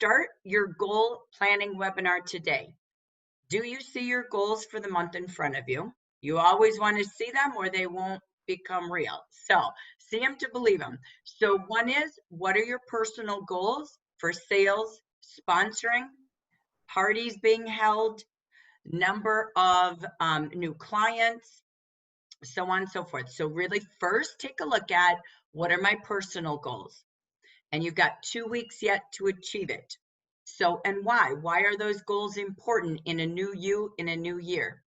start your goal planning webinar today. Do you see your goals for the month in front of you? You always want to see them or they won't become real. So see them to believe them. So one is, what are your personal goals for sales, sponsoring, parties being held, number of new clients, so on and so forth. So really first take a look at, what are my personal goals? And you've got 2 weeks yet to achieve it. So, and why? Why are those goals important in a new you, in a new year?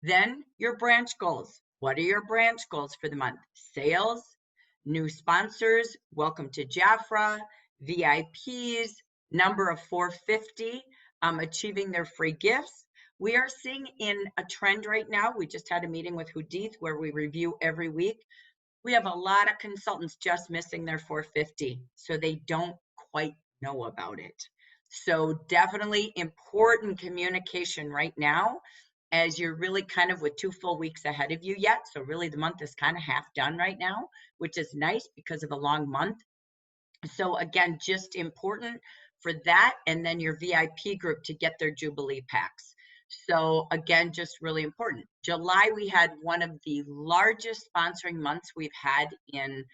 Then your branch goals. What are your branch goals for the month? Sales, new sponsors, welcome to Jafra, VIPs, number of 450, achieving their free gifts. We are seeing in a trend right now. We just had a meeting with Hudith where we review every week. We have a lot of consultants just missing their 450, so they don't quite know about it. So definitely important communication right now, as you're really kind of with 2 full weeks ahead of you yet. So really the month is kind of half done right now, which is nice because of a long month. So again, just important for that, and then your VIP group to get their Jubilee packs. So again, just really important. July, we had one of the largest sponsoring months we've had in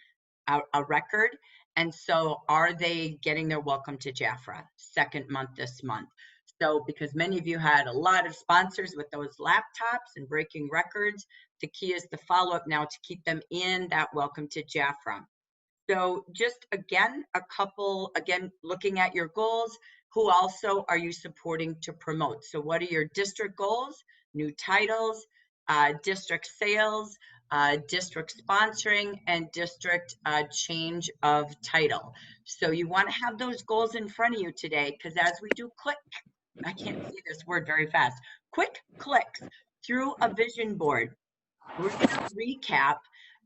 a record. And so are they getting their welcome to Jafra second month this month? So because many of you had a lot of sponsors with those laptops and breaking records, the key is the follow-up now to keep them in that welcome to Jafra. So just again, looking at your goals, who also are you supporting to promote? So what are your district goals, new titles, district sales, district sponsoring, and district change of title? So you want to have those goals in front of you today, because as we do I can't say this word very fast, quick clicks through a vision board, we're going to recap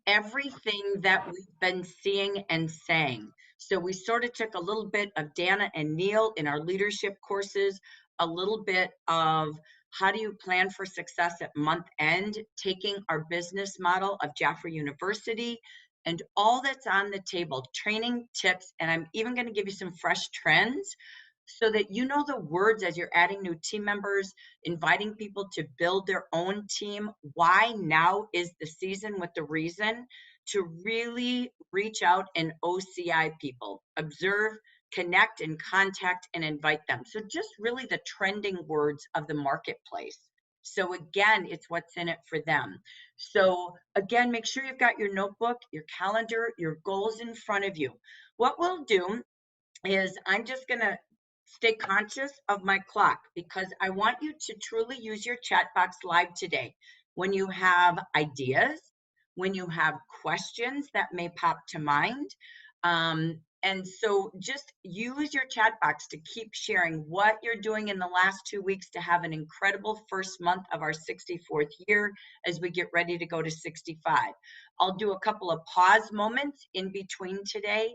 everything that we've been seeing and saying. So we sort of took a little bit of Dana and Neil in our leadership courses, a little bit of how do you plan for success at month end, taking our business model of Jafra University and all that's on the table, training tips, and I'm even going to give you some fresh trends so that you know the words as you're adding new team members, inviting people to build their own team. Why now is the season with the reason to really reach out and OCI people, observe, connect, and contact and invite them. So just really the trending words of the marketplace. So again, it's what's in it for them. So again, make sure you've got your notebook, your calendar, your goals in front of you. What we'll do is I'm just going to stay conscious of my clock, because I want you to truly use your chat box live today. When you have ideas, when you have questions that may pop to mind, and so just use your chat box to keep sharing what you're doing in the last 2 weeks to have an incredible first month of our 64th year as we get ready to go to 65. I'll do a couple of pause moments in between today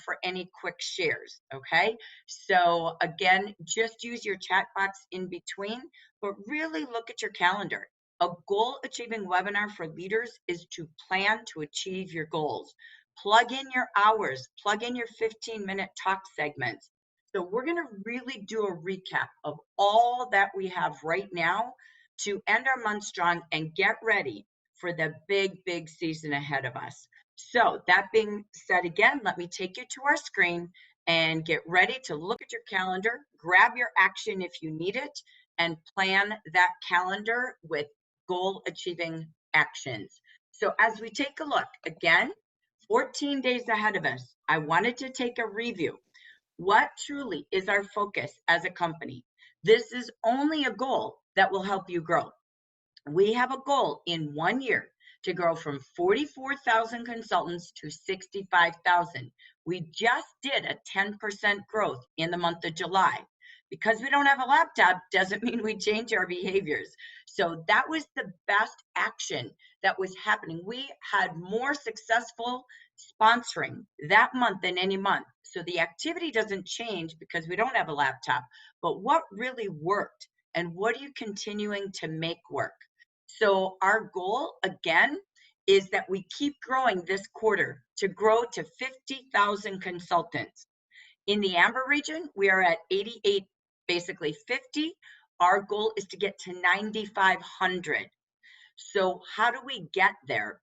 for any quick shares, okay? So again, just use your chat box in between, but really look at your calendar. A goal achieving webinar for leaders is to plan to achieve your goals. Plug in your hours, plug in your 15-minute talk segments. So we're gonna really do a recap of all that we have right now to end our month strong and get ready for the big, big season ahead of us. So that being said, again, let me take you to our screen and get ready to look at your calendar, grab your action if you need it, and plan that calendar with goal achieving actions. So as we take a look, again, 14 days ahead of us, I wanted to take a review. What truly is our focus as a company? This is only a goal that will help you grow. We have a goal in 1 year to grow from 44,000 consultants to 65,000. We just did a 10% growth in the month of July. Because we don't have a laptop doesn't mean we change our behaviors. So that was the best action that was happening. We had more successful sponsoring that month than any month. So the activity doesn't change because we don't have a laptop, but what really worked and what are you continuing to make work? So our goal, again, is that we keep growing this quarter to grow to 50,000 consultants. In the amber region, we are at 88, basically 50. Our goal is to get to 9,500. So how do we get there?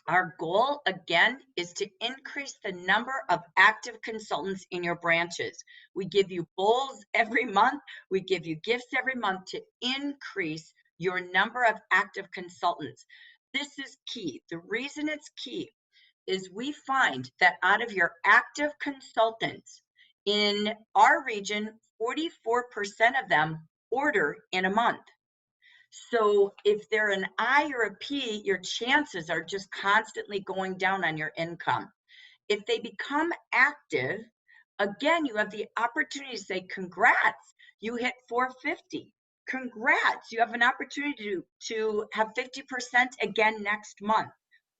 Our goal, again, is to increase the number of active consultants in your branches. We give you bowls every month. We give you gifts every month to increase your number of active consultants. This is key. The reason it's key is we find that out of your active consultants in our region, 44% of them order in a month. So if they're an I or a P, your chances are just constantly going down on your income. If they become active, again, you have the opportunity to say, congrats, you hit 450. Congrats, you have an opportunity to have 50% again next month.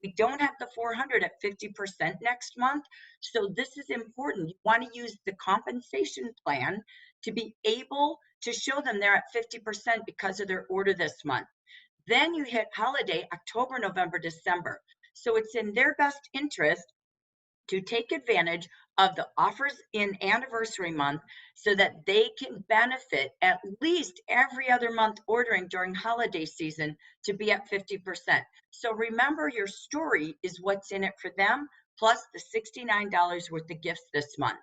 We don't have the 400 at 50% next month. So this is important. You want to use the compensation plan to be able to show them they're at 50% because of their order this month. Then you hit holiday, October, November, December. So it's in their best interest to take advantage of the offers in anniversary month so that they can benefit at least every other month ordering during holiday season to be at 50%. So remember, your story is what's in it for them, plus the $69 worth of gifts this month.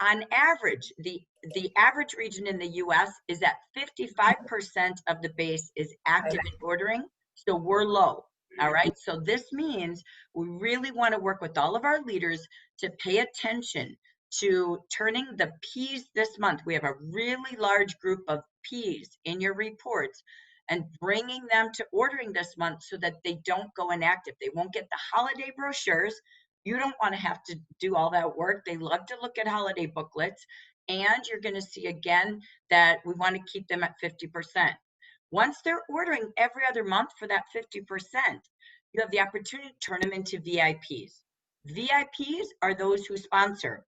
On average, the average region in the US is at 55% of the base is active in ordering, so we're low. All right, so this means we really want to work with all of our leaders to pay attention to turning the P's this month. We have a really large group of P's in your reports and bringing them to ordering this month so that they don't go inactive. They won't get the holiday brochures. You don't want to have to do all that work. They love to look at holiday booklets. And you're going to see again that we want to keep them at 50%. Once they're ordering every other month for that 50%, you have the opportunity to turn them into VIPs. VIPs are those who sponsor.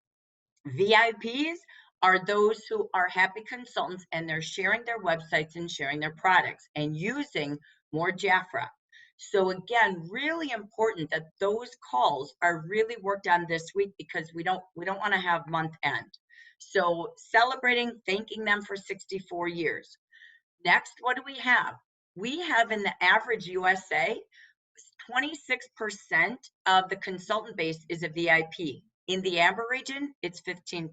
VIPs are those who are happy consultants and they're sharing their websites and sharing their products and using more Jafra. So again, really important that those calls are really worked on this week because we don't want to have month end. So celebrating, thanking them for 64 years. Next, what do we have? We have in the average USA, 26% of the consultant base is a VIP. In the amber region, it's 15%.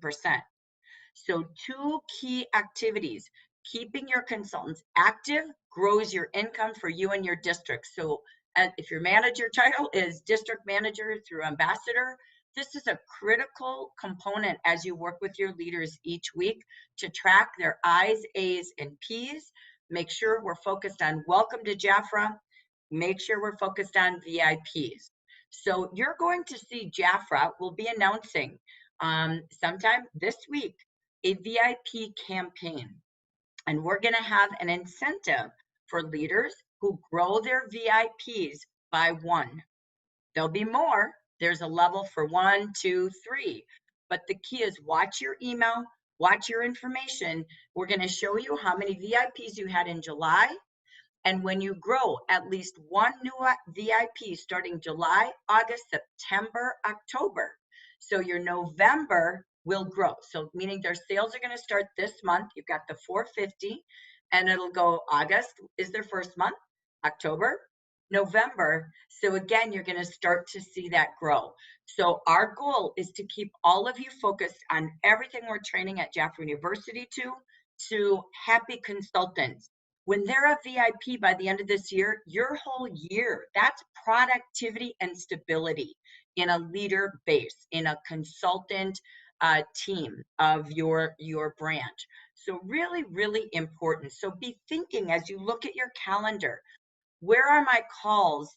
So two key activities. Keeping your consultants active grows your income for you and your district. So if your manager title is district manager through ambassador, this is a critical component as you work with your leaders each week to track their I's, A's, and P's. Make sure we're focused on welcome to Jafra. Make sure we're focused on VIPs. So you're going to see Jafra will be announcing sometime this week a VIP campaign. And we're going to have an incentive for leaders who grow their VIPs by one. There'll be more. There's a level for 1, 2, 3. But the key is watch your email, watch your information. We're going to show you how many VIPs you had in July. And when you grow at least one new VIP starting July, August, September, October. So your November will grow. So meaning their sales are going to start this month. You've got the 450 and it'll go August is their first month, October, November. So again, you're going to start to see that grow. So our goal is to keep all of you focused on everything we're training at Jafra University to happy consultants. When they're a VIP by the end of this year, your whole year, that's productivity and stability in a leader base, in a consultant team of your branch. So really, really important. So be thinking as you look at your calendar, where are my calls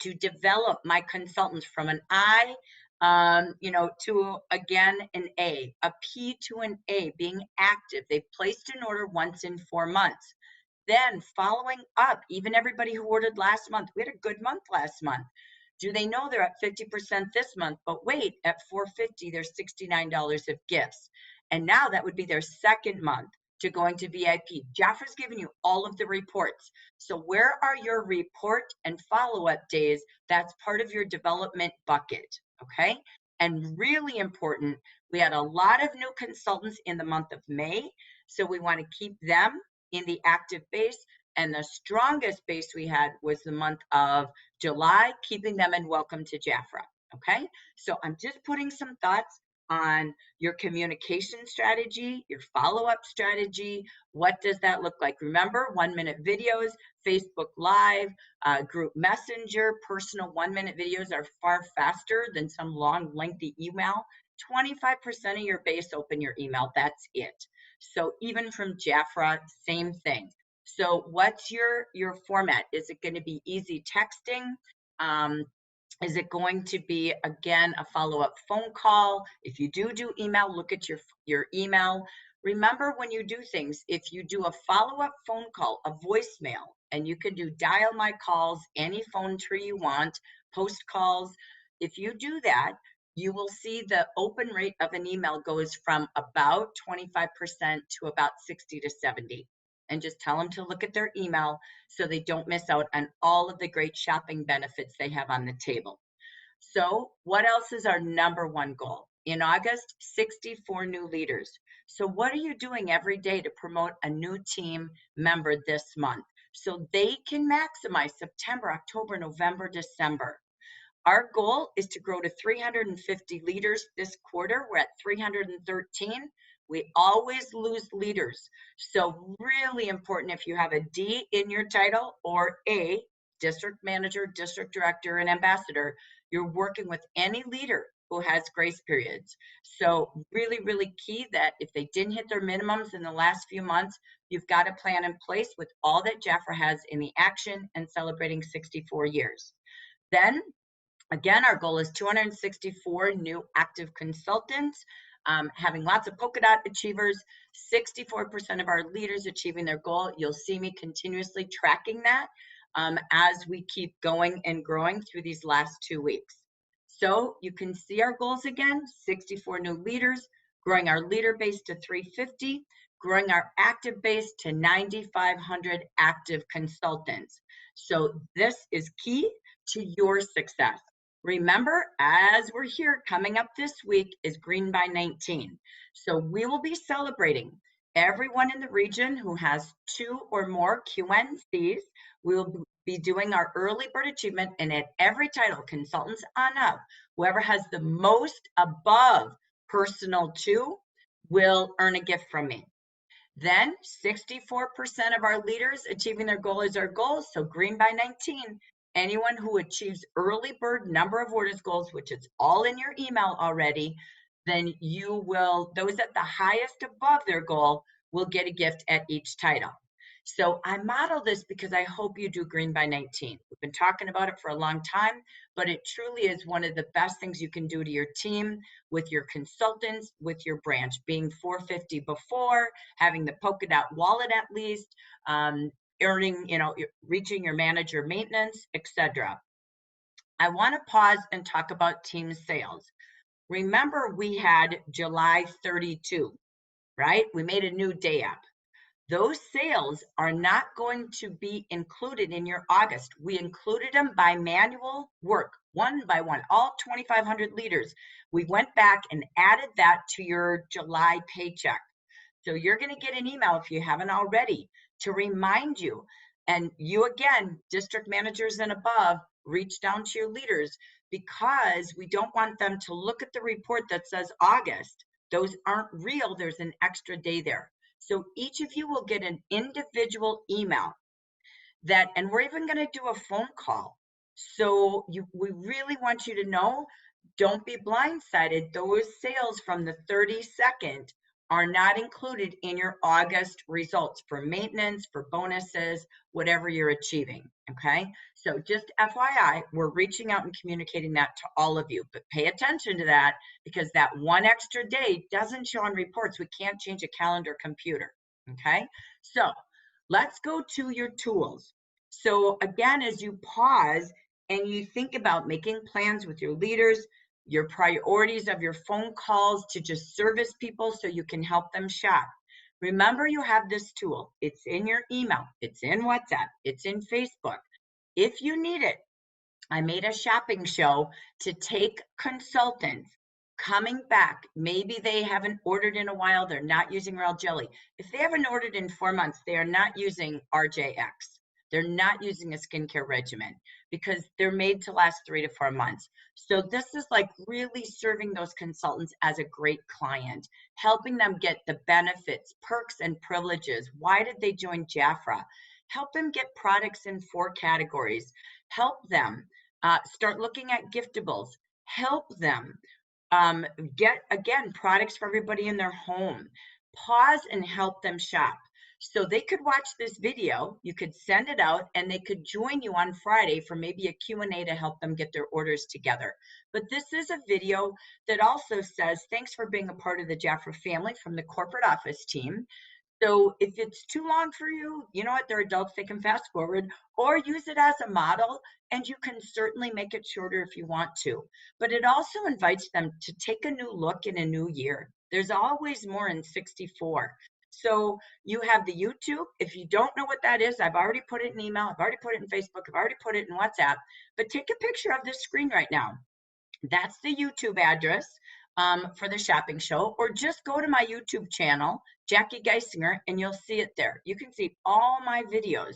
to develop my consultants from an I, to again an A, a P to an A, being active. They've placed an order once in 4 months. Then following up, even everybody who ordered last month, we had a good month last month. Do they know they're at 50% this month? But wait, at 450, there's $69 of gifts. And now that would be their second month to going to VIP. Jafra's given you all of the reports. So where are your report and follow-up days? That's part of your development bucket, okay? And really important, we had a lot of new consultants in the month of May, so we want to keep them in the active base. And the strongest base we had was the month of July, keeping them in Welcome to Jafra. Okay, so I'm just putting some thoughts on your communication strategy, your follow-up strategy. What does that look like? Remember, 1-minute videos, Facebook Live, group messenger, personal 1-minute videos are far faster than some long, lengthy email. 25% of your base open your email, that's it. So even from Jafra, same thing. So what's your format? Is it going to be easy texting? Is it going to be, again, a follow-up phone call? If you do email, look at your email. Remember, when you do things, if you do a follow-up phone call, a voicemail, and you can do dial my calls, any phone tree you want, post calls. If you do that, you will see the open rate of an email goes from about 25% to about 60 to 70. And just tell them to look at their email so they don't miss out on all of the great shopping benefits they have on the table. So what else is our number one goal? In August, 64 new leaders. So what are you doing every day to promote a new team member this month so they can maximize September, October, November, December? Our goal is to grow to 350 leaders this quarter. We're at 313. We always lose leaders. So really important, if you have a D in your title or a district manager, district director, and ambassador, you're working with any leader who has grace periods. So really, really key that if they didn't hit their minimums in the last few months, you've got a plan in place with all that Jafra has in the action and celebrating 64 years. Then again, our goal is 264 new active consultants, having lots of polka dot achievers, 64% of our leaders achieving their goal. You'll see me continuously tracking that as we keep going and growing through these last 2 weeks. So you can see our goals again, 64 new leaders, growing our leader base to 350, growing our active base to 9,500 active consultants. So this is key to your success. Remember, as we're here, coming up this week is Green by 19. So we will be celebrating everyone in the region who has 2 or more QNCs. We will be doing our early bird achievement, and at every title, consultants on up, whoever has the most above personal 2 will earn a gift from me. Then 64% of our leaders achieving their goal is our goal. So Green by 19, anyone who achieves early bird number of orders goals, which is all in your email already, then you will, those at the highest above their goal will get a gift at each title. So I model this because I hope you do Green by 19. We've been talking about it for a long time, but it truly is one of the best things you can do to your team, with your consultants, with your branch, being 450 before, having the polka dot wallet at least, earning, reaching your manager maintenance, etc. I want to pause and talk about team sales. Remember, we had July 32, right? We made a new day up. Those sales are not going to be included in your August. We included them by manual work, one by one, all 2,500 leaders. We went back and added that to your July paycheck. So you're going to get an email, if you haven't already, to remind you. And you, again, district managers and above, reach down to your leaders, because we don't want them to look at the report that says August. Those aren't real. There's an extra day there. So each of you will get an individual email that, and we're even going to do a phone call. So we really want you to know, don't be blindsided. Those sales from the 32nd are not included in your August results for maintenance, for bonuses, whatever you're achieving, okay? So just FYI, we're reaching out and communicating that to all of you, but pay attention to that, because that one extra day doesn't show on reports. We can't change a calendar computer, okay? So let's go to your tools. So again, as you pause and you think about making plans with your leaders, your priorities of your phone calls to just service people so you can help them shop. Remember, you have this tool. It's in your email. It's in WhatsApp. It's in Facebook. If you need it, I made a shopping show to take consultants coming back. Maybe they haven't ordered in a while. They're not using Real Jelly. If they haven't ordered in 4 months, they are not using RJX. They're not using a skincare regimen because they're made to last 3 to 4 months. So this is like really serving those consultants as a great client, helping them get the benefits, perks, and privileges. Why did they join Jafra? Help them get products in 4 categories. Help them start looking at giftables. Help them get, again, products for everybody in their home. Pause and help them shop. So they could watch this video, you could send it out, and they could join you on Friday for maybe a Q&A to help them get their orders together. But this is a video that also says, thanks for being a part of the Jafra family from the corporate office team. So if it's too long for you, you know what, they're adults, they can fast forward or use it as a model, and you can certainly make it shorter if you want to. But it also invites them to take a new look in a new year. There's always more in 64. So you have the YouTube. If you don't know what that is, I've already put it in email, I've already put it in Facebook, I've already put it in WhatsApp, but take a picture of this screen right now. That's the YouTube address for the shopping show, or just go to my YouTube channel, Jackie Geisinger, and you'll see it there. You can see all my videos,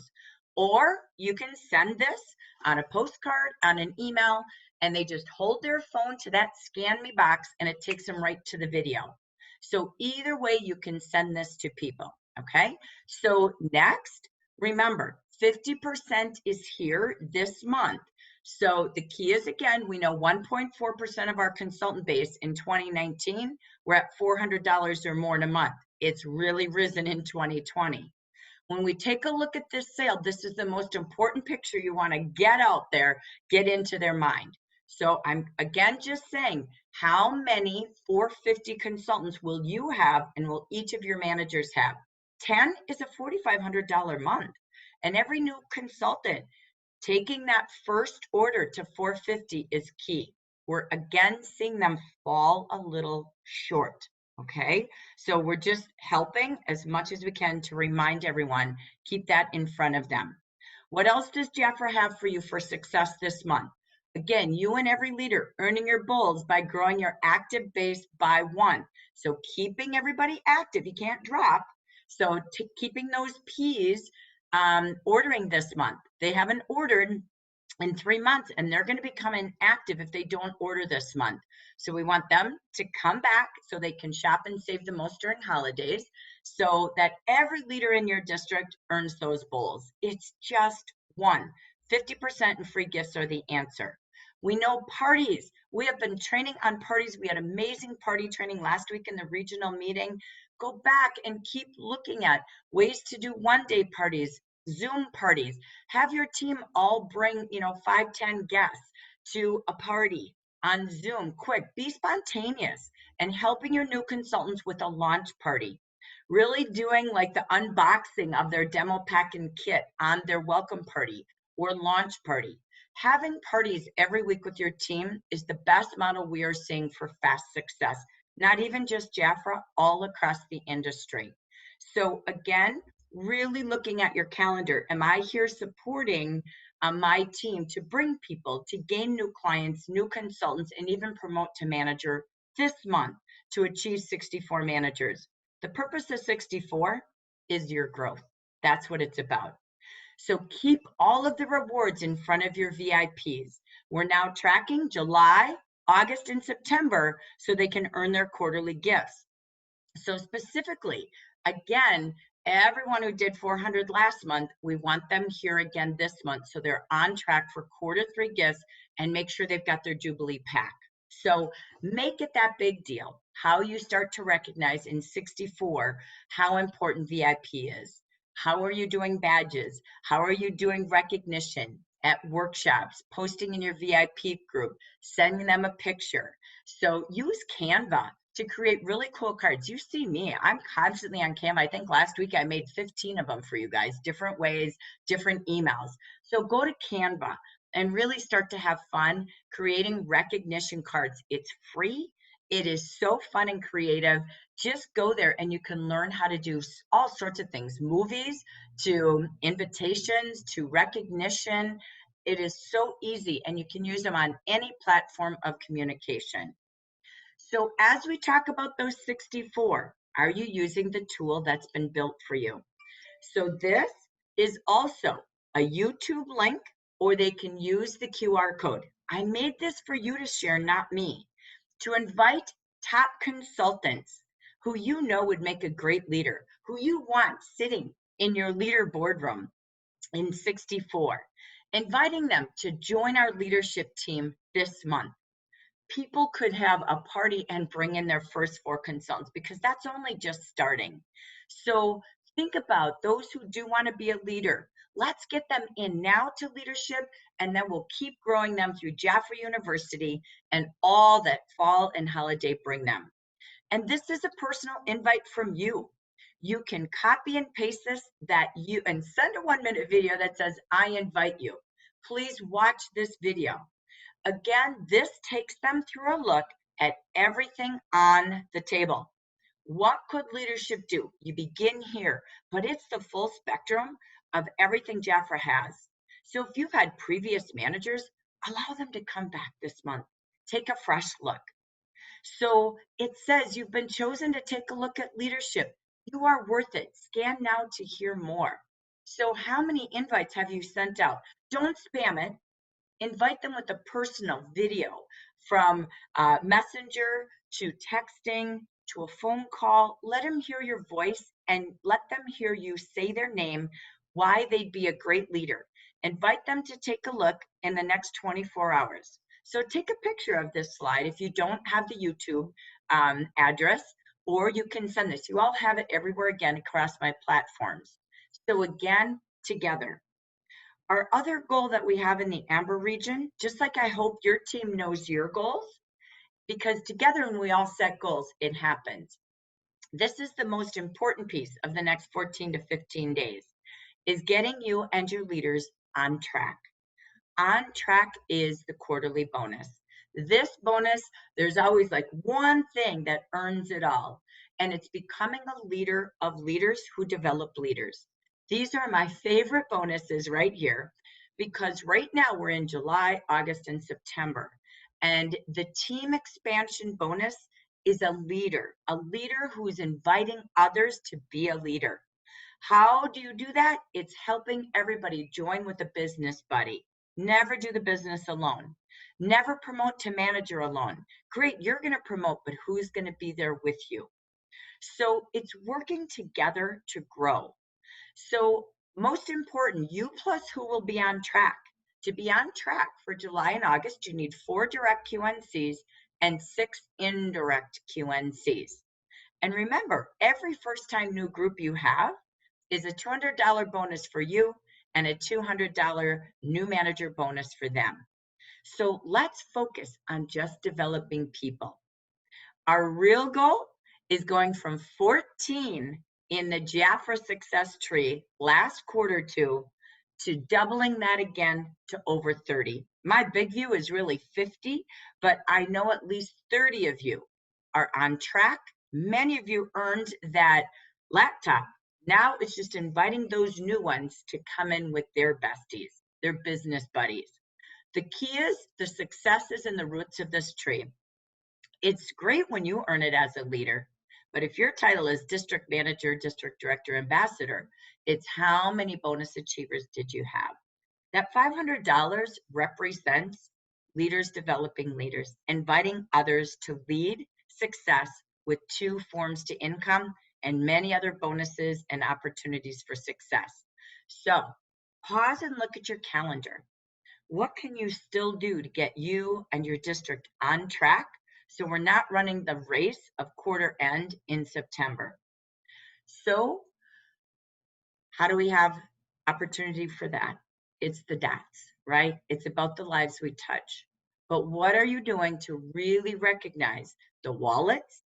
or you can send this on a postcard, on an email, and they just hold their phone to that scan me box and it takes them right to the video. So either way, you can send this to people, okay? So next, remember, 50% is here this month. So the key is, again, we know 1.4% of our consultant base in 2019, we're at $400 or more in a month. It's really risen in 2020. When we take a look at this sale, this is the most important picture you want to get out there, get into their mind. So I'm again just saying, how many 450 consultants will you have and will each of your managers have? 10 is a $4,500 month. And every new consultant, taking that first order to 450 is key. We're again seeing them fall a little short, okay? So we're just helping as much as we can to remind everyone, keep that in front of them. What else does Jafra have for you for success this month? Again, you and every leader earning your goals by growing your active base by 1. So keeping everybody active, you can't drop. So keeping those P's ordering this month. They haven't ordered in 3 months, and they're going to become inactive if they don't order this month. So we want them to come back so they can shop and save the most during holidays, so that every leader in your district earns those bowls. It's just 1. 50% in free gifts are the answer. We know parties. We have been training on parties. We had amazing party training last week in the regional meeting. Go back and keep looking at ways to do one-day parties, Zoom parties. Have your team all bring, 5, 10 guests to a party on Zoom. Quick, be spontaneous, and helping your new consultants with a launch party. Really doing like the unboxing of their demo pack and kit on their welcome party or launch party. Having parties every week with your team is the best model we are seeing for fast success. Not even just Jafra, all across the industry. So again, really looking at your calendar. Am I here supporting my team to bring people, to gain new clients, new consultants, and even promote to manager this month to achieve 64 managers? The purpose of 64 is your growth. That's what it's about. So keep all of the rewards in front of your VIPs. We're now tracking July, August, and September so they can earn their quarterly gifts. So specifically, again, everyone who did 400 last month, we want them here again this month. So they're on track for quarter 3 gifts, and make sure they've got their Jubilee pack. So make it that big deal. How you start to recognize in 64 how important VIP is. How are you doing badges? How are you doing recognition at workshops, posting in your VIP group, sending them a picture? So use Canva to create really cool cards. You see me, I'm constantly on Canva. I think last week I made 15 of them for you guys, different ways, different emails. So go to Canva and really start to have fun creating recognition cards. It's free. It is so fun and creative. Just go there and you can learn how to do all sorts of things, movies to invitations to recognition. It is so easy, and you can use them on any platform of communication. So as we talk about those 64, are you using the tool that's been built for you? So this is also a YouTube link, or they can use the QR code. I made this for you to share, not me, to invite top consultants who you know would make a great leader, who you want sitting in your leader boardroom in 64, inviting them to join our leadership team this month. People could have a party and bring in their first 4 consultants because that's only just starting. So think about those who do want to be a leader. Let's get them in now to leadership, and then we'll keep growing them through Jaffrey University and all that fall and holiday bring them. And this is a personal invite from you. You can copy and paste this and send a 1-minute video that says, I invite you. Please watch this video. Again, this takes them through a look at everything on the table. What could leadership do? You begin here, but it's the full spectrum of everything Jaffra has. So if you've had previous managers, allow them to come back this month. Take a fresh look. So it says you've been chosen to take a look at leadership. You are worth it. Scan now to hear more. So how many invites have you sent out? Don't spam it. Invite them with a personal video, from messenger to texting to a phone call. Let them hear your voice and let them hear you say their name, why they'd be a great leader. Invite them to take a look in the next 24 hours. So take a picture of this slide if you don't have the YouTube address, or you can send this. You all have it everywhere again across my platforms. So again, together. Our other goal that we have in the Amber region, just like I hope your team knows your goals, because together when we all set goals, it happens. This is the most important piece of the next 14 to 15 days, is getting you and your leaders on track. On track is the quarterly bonus. This bonus, there's always like one thing that earns it all, and it's becoming a leader of leaders who develop leaders. These are my favorite bonuses right here, because right now we're in July, August, and September. And the team expansion bonus is a leader who's inviting others to be a leader. How do you do that? It's helping everybody join with a business buddy. Never do the business alone. Never promote to manager alone. Great, you're going to promote, but who's going to be there with you? So it's working together to grow. So most important, you plus who will be on track. To be on track for July and August, you need 4 direct QNCs and 6 indirect QNCs. And remember, every first-time new group you have is a $200 bonus for you and a $200 new manager bonus for them. So let's focus on just developing people. Our real goal is going from 14 in the Jaffra success tree last quarter to doubling that again to over 30. My big view is really 50, but I know at least 30 of you are on track. Many of you earned that laptop. Now it's just inviting those new ones to come in with their besties, their business buddies. The key is the success is in the roots of this tree. It's great when you earn it as a leader, but if your title is district manager, district director, ambassador, it's how many bonus achievers did you have? That $500 represents leaders developing leaders, inviting others to lead success with 2 forms to income and many other bonuses and opportunities for success. So pause and look at your calendar. What can you still do to get you and your district on track so we're not running the race of quarter end in September? So how do we have opportunity for that? It's the dots, right? It's about the lives we touch. But what are you doing to really recognize the wallets,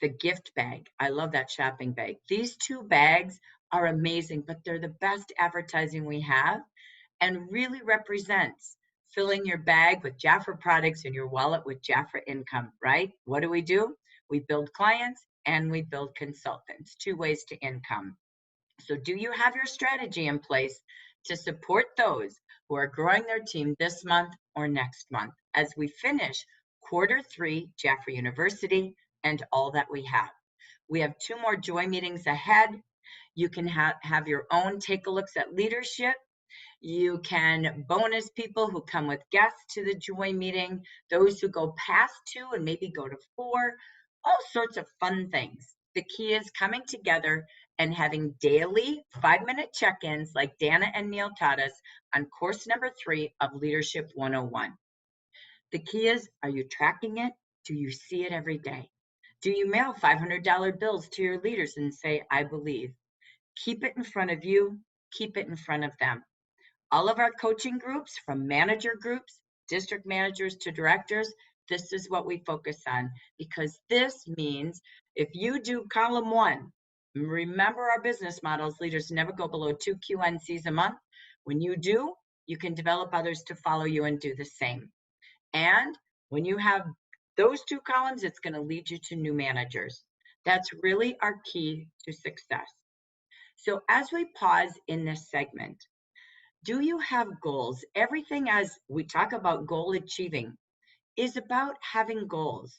the gift bag? I love that shopping bag. These 2 bags are amazing, but they're the best advertising we have, and really represents filling your bag with Jaffra products and your wallet with Jaffra income, right? What do? We build clients and we build consultants, 2 ways to income. So do you have your strategy in place to support those who are growing their team this month or next month as we finish Q3, Jaffrey University, and all that we have. We have 2 more Joy meetings ahead. You can have your own take a looks at leadership. You can bonus people who come with guests to the Joy meeting, those who go past 2 and maybe go to 4, all sorts of fun things. The key is coming together and having daily 5-minute check-ins like Dana and Neil taught us on course number 3 of Leadership 101. The key is, are you tracking it? Do you see it every day? Do you mail $500 bills to your leaders and say, I believe? Keep it in front of you, keep it in front of them. All of our coaching groups, from manager groups, district managers to directors, this is what we focus on, because this means if you do column 1, remember our business models, leaders never go below 2 QNCs a month. When you do, you can develop others to follow you and do the same. And when you have those 2 columns, it's going to lead you to new managers. That's really our key to success. So as we pause in this segment, do you have goals? Everything, as we talk about goal achieving, is about having goals.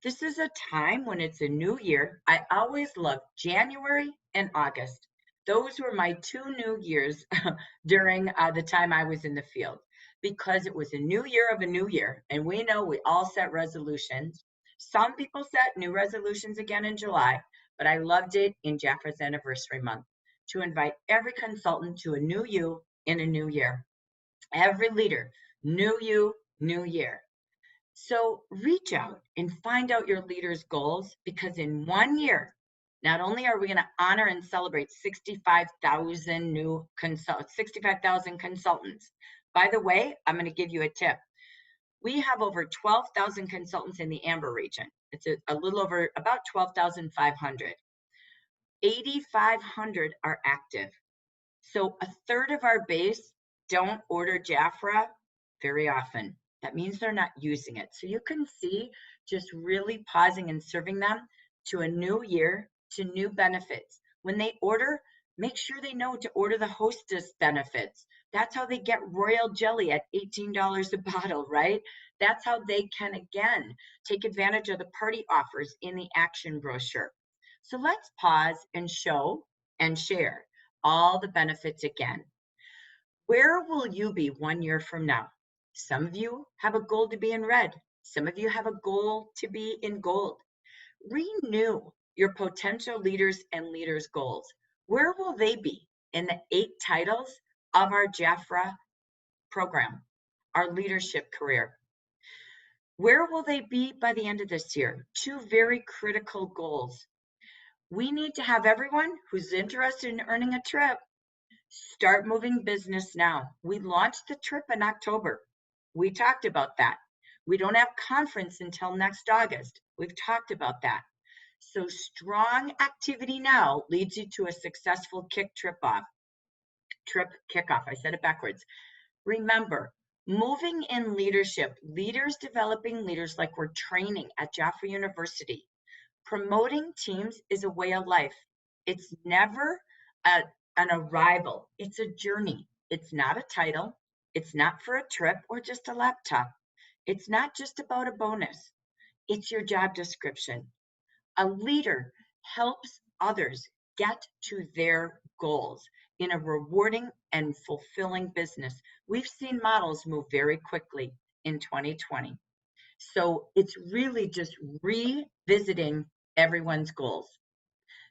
This is a time when it's a new year. I always loved January and August. Those were my 2 new years during the time I was in the field, because it was a new year of a new year. And we know we all set resolutions. Some people set new resolutions again in July, but I loved it in Jaffrey's anniversary month to invite every consultant to a new you in a new year. Every leader, new you, new year. So reach out and find out your leader's goals, because in 1 year, not only are we going to honor and celebrate 65,000 consultants. By the way, I'm going to give you a tip. We have over 12,000 consultants in the Amber region. It's a little over about 12,500. 8,500 are active. So a third of our base don't order Jaffra very often. That means they're not using it. So you can see, just really pausing and serving them to a new year, to new benefits. When they order, make sure they know to order the hostess benefits. That's how they get royal jelly at $18 a bottle, right? That's how they can, again, take advantage of the party offers in the action brochure. So let's pause and show and share all the benefits again. Where will you be 1 year from now? Some of you have a goal to be in red. Some of you have a goal to be in gold. Renew your potential leaders and leaders' goals. Where will they be in the 8 titles of our Jaffra program, our leadership career? Where will they be by the end of this year? 2 very critical goals. We need to have everyone who's interested in earning a trip start moving business now. We launched the trip in October. We talked about that. We don't have conference until next August. We've talked about that. So strong activity now leads you to a successful trip kickoff. I said it backwards. Remember, moving in leadership, leaders developing leaders like we're training at Jaffrey University. Promoting teams is a way of life. It's never an arrival. It's a journey. It's not a title. It's not for a trip or just a laptop. It's not just about a bonus. It's your job description. A leader helps others get to their goals in a rewarding and fulfilling business. We've seen models move very quickly in 2020. So it's really just revisiting everyone's goals.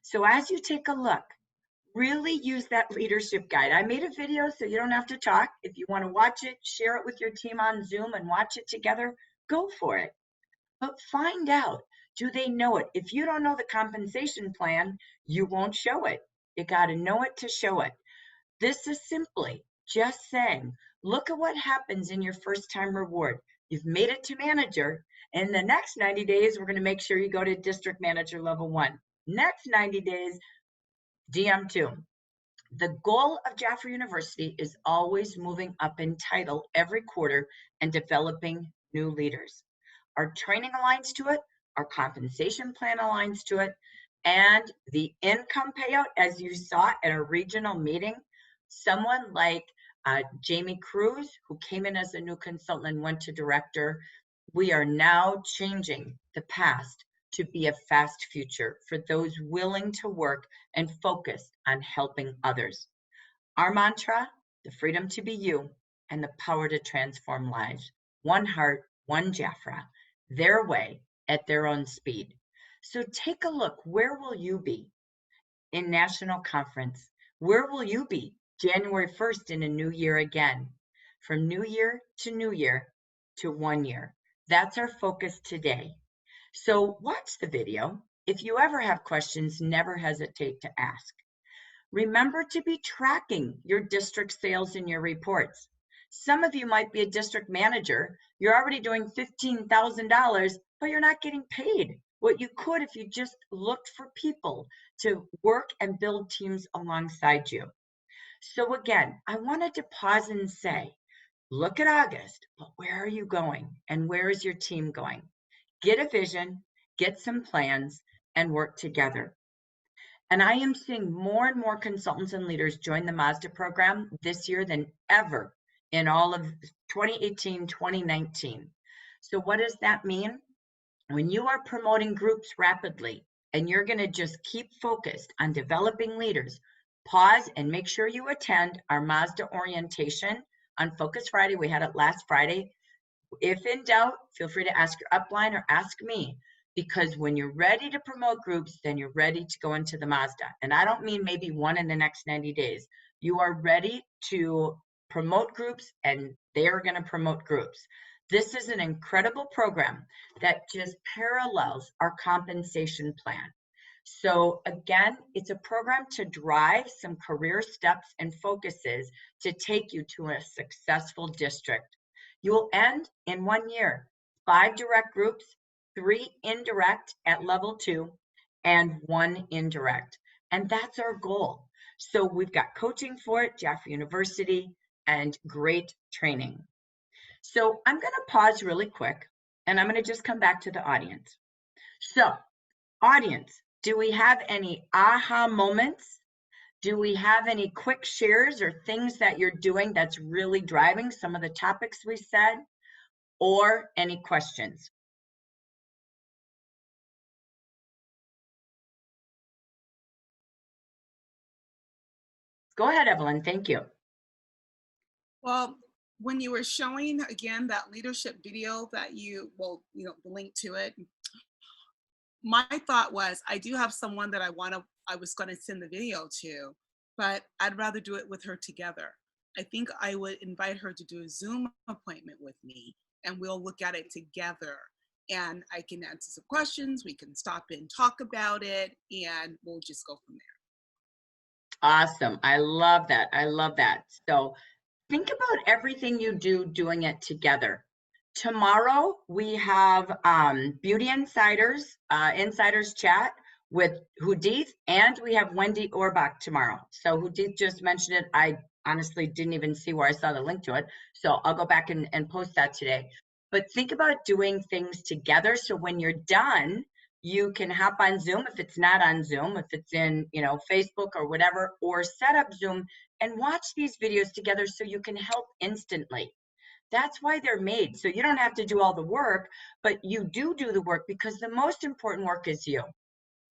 So as you take a look, really use that leadership guide. I made a video so you don't have to talk. If you want to watch it, share it with your team on Zoom and watch it together, go for it. But find out, do they know it? If you don't know the compensation plan, you won't show it. You got to know it to show it. This is simply just saying, look at what happens in your first time reward. You've made it to manager. In the next 90 days, we're going to make sure you go to district manager level 1. Next 90 days, DM2. The goal of Jaffrey University is always moving up in title every quarter and developing new leaders. Our training aligns to it, our compensation plan aligns to it, and the income payout, as you saw at a regional meeting, someone like Jamie Cruz, who came in as a new consultant and went to director, We are now changing the past to be a fast future for those willing to work and focus on helping others. Our mantra, the freedom to be you and the power to transform lives. One heart, one Jafra, their way at their own speed. So take a look. Where will you be in national conference? Where will you be January 1st in a new year again? From new year to 1 year. That's our focus today. So watch the video. If you ever have questions, never hesitate to ask. Remember to be tracking your district sales in your reports. Some of you might be a district manager. You're already doing $15,000, but you're not getting paid what you could if you just looked for people to work and build teams alongside you. So again, I wanted to pause and say, look at August, but where are you going and where is your team going? Get a vision, get some plans, and work together. And I am seeing more and more consultants and leaders join the Mazda program this year than ever in all of 2018, 2019. So what does that mean? When you are promoting groups rapidly and you're going to just keep focused on developing leaders, pause and make sure you attend our Mazda orientation on Focus Friday. We had it last Friday. If in doubt, feel free to ask your upline or ask me, because when you're ready to promote groups, then you're ready to go into the Mazda. And I don't mean maybe one in the next 90 days. You are ready to promote groups, and they are going to promote groups. This is an incredible program that just parallels our compensation plan. So again, it's a program to drive some career steps and focuses to take you to a successful district. You will end in 1 year, 5 direct groups, 3 indirect at level 2, and 1 indirect. And that's our goal. So we've got coaching for it, Jaffrey University, and great training. So I'm going to pause really quick, and I'm going to just come back to the audience. So, audience, do we have any aha moments? Do we have any quick shares or things that you're doing that's really driving some of the topics we said, or any questions? Go ahead, Evelyn. Thank you. Well, when you were showing again that leadership video that the link to it, my thought was I do have someone that I was going to send the video to, but I'd rather do it with her together. I think I would invite her to do a Zoom appointment with me and we'll look at it together. And I can answer some questions, we can stop and talk about it, and we'll just go from there. Awesome. I love that. I love that. So think about everything you do doing it together. Tomorrow we have Beauty Insiders, Insiders Chat with Hudith, and we have Wendy Orbach tomorrow. So Hudith just mentioned it. I honestly didn't even see where I saw the link to it. So I'll go back and post that today. But think about doing things together. So when you're done, you can hop on Zoom if it's not on Zoom, if it's in, Facebook or whatever, or set up Zoom and watch these videos together so you can help instantly. That's why they're made. So you don't have to do all the work, but you do the work, because the most important work is you.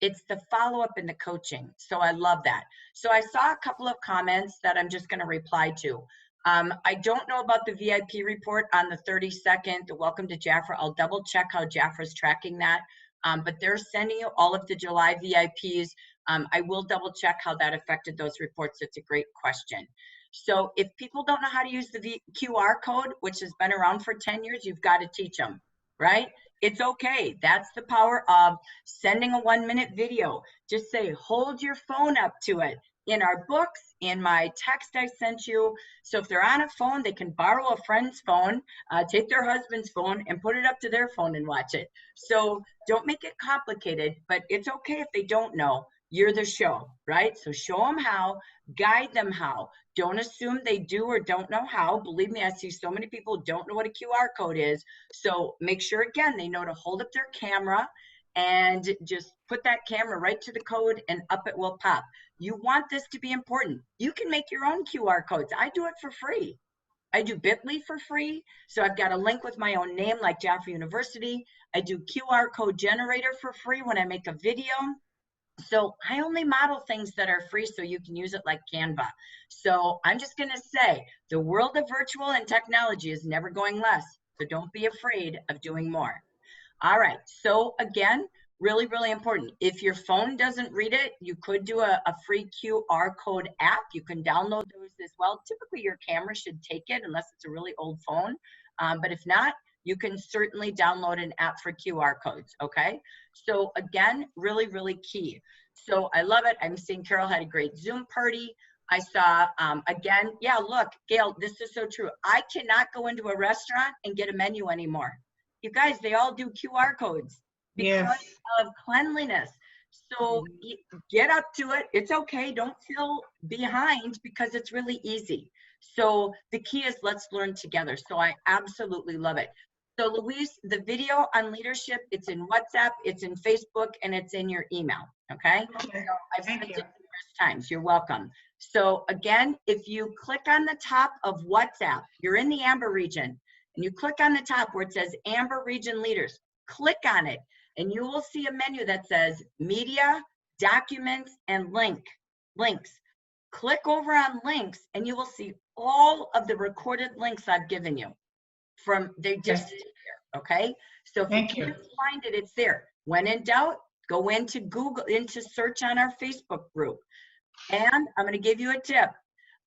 It's the follow-up and the coaching. So I love that. So I saw a couple of comments that I'm just going to reply to. I don't know about the VIP report on the 32nd, the Welcome to Jafra. I'll double check how Jafra's tracking that. But they're sending you all of the July VIPs. I will double check how that affected those reports. It's a great question. So if people don't know how to use the QR code, which has been around for 10 years, you've got to teach them, right? It's okay. That's the power of sending a 1-minute video. Just say, hold your phone up to it. In our books, in my text I sent you. So if they're on a phone, they can borrow a friend's phone, take their husband's phone and put it up to their phone and watch it. So don't make it complicated, but it's okay if they don't know. You're the show, right? So show them how, guide them how. Don't assume they do or don't know how. Believe me, I see so many people who don't know what a QR code is. So make sure, again, they know to hold up their camera and just put that camera right to the code and up it will pop. You want this to be important. You can make your own QR codes. I do it for free. I do Bitly for free. So I've got a link with my own name like Jaffrey University. I do QR code generator for free when I make a video. So I only model things that are free so you can use it like Canva. So I'm just going to say the world of virtual and technology is never going less. So don't be afraid of doing more. All right. So again, really, really important. If your phone doesn't read it, you could do a free QR code app. You can download those as well. Typically, your camera should take it unless it's a really old phone. But if not, you can certainly download an app for QR codes. Okay. So again, really, really key. So I love it. I'm seeing Carol had a great Zoom party. I saw, again, yeah, look, Gail, this is so true. I cannot go into a restaurant and get a menu anymore. You guys, they all do QR codes because Yes. of cleanliness. So get up to it. It's okay. Don't feel behind because it's really easy. So the key is let's learn together. So I absolutely love it. So Louise, the video on leadership, it's in WhatsApp, it's in Facebook, and it's in your email. Okay. Okay. So I've Thank sent you. it numerous times. You're welcome. So again, if you click on the top of WhatsApp, you're in the Amber region, and you click on the top where it says Amber Region Leaders, click on it, and you will see a menu that says Media, Documents, and Links. Click over on Links, and you will see all of the recorded links I've given you. They just sit there, okay? So if Thank you you. can't find it, it's there. When in doubt, go into Google, into search on our Facebook group. And I'm going to give you a tip.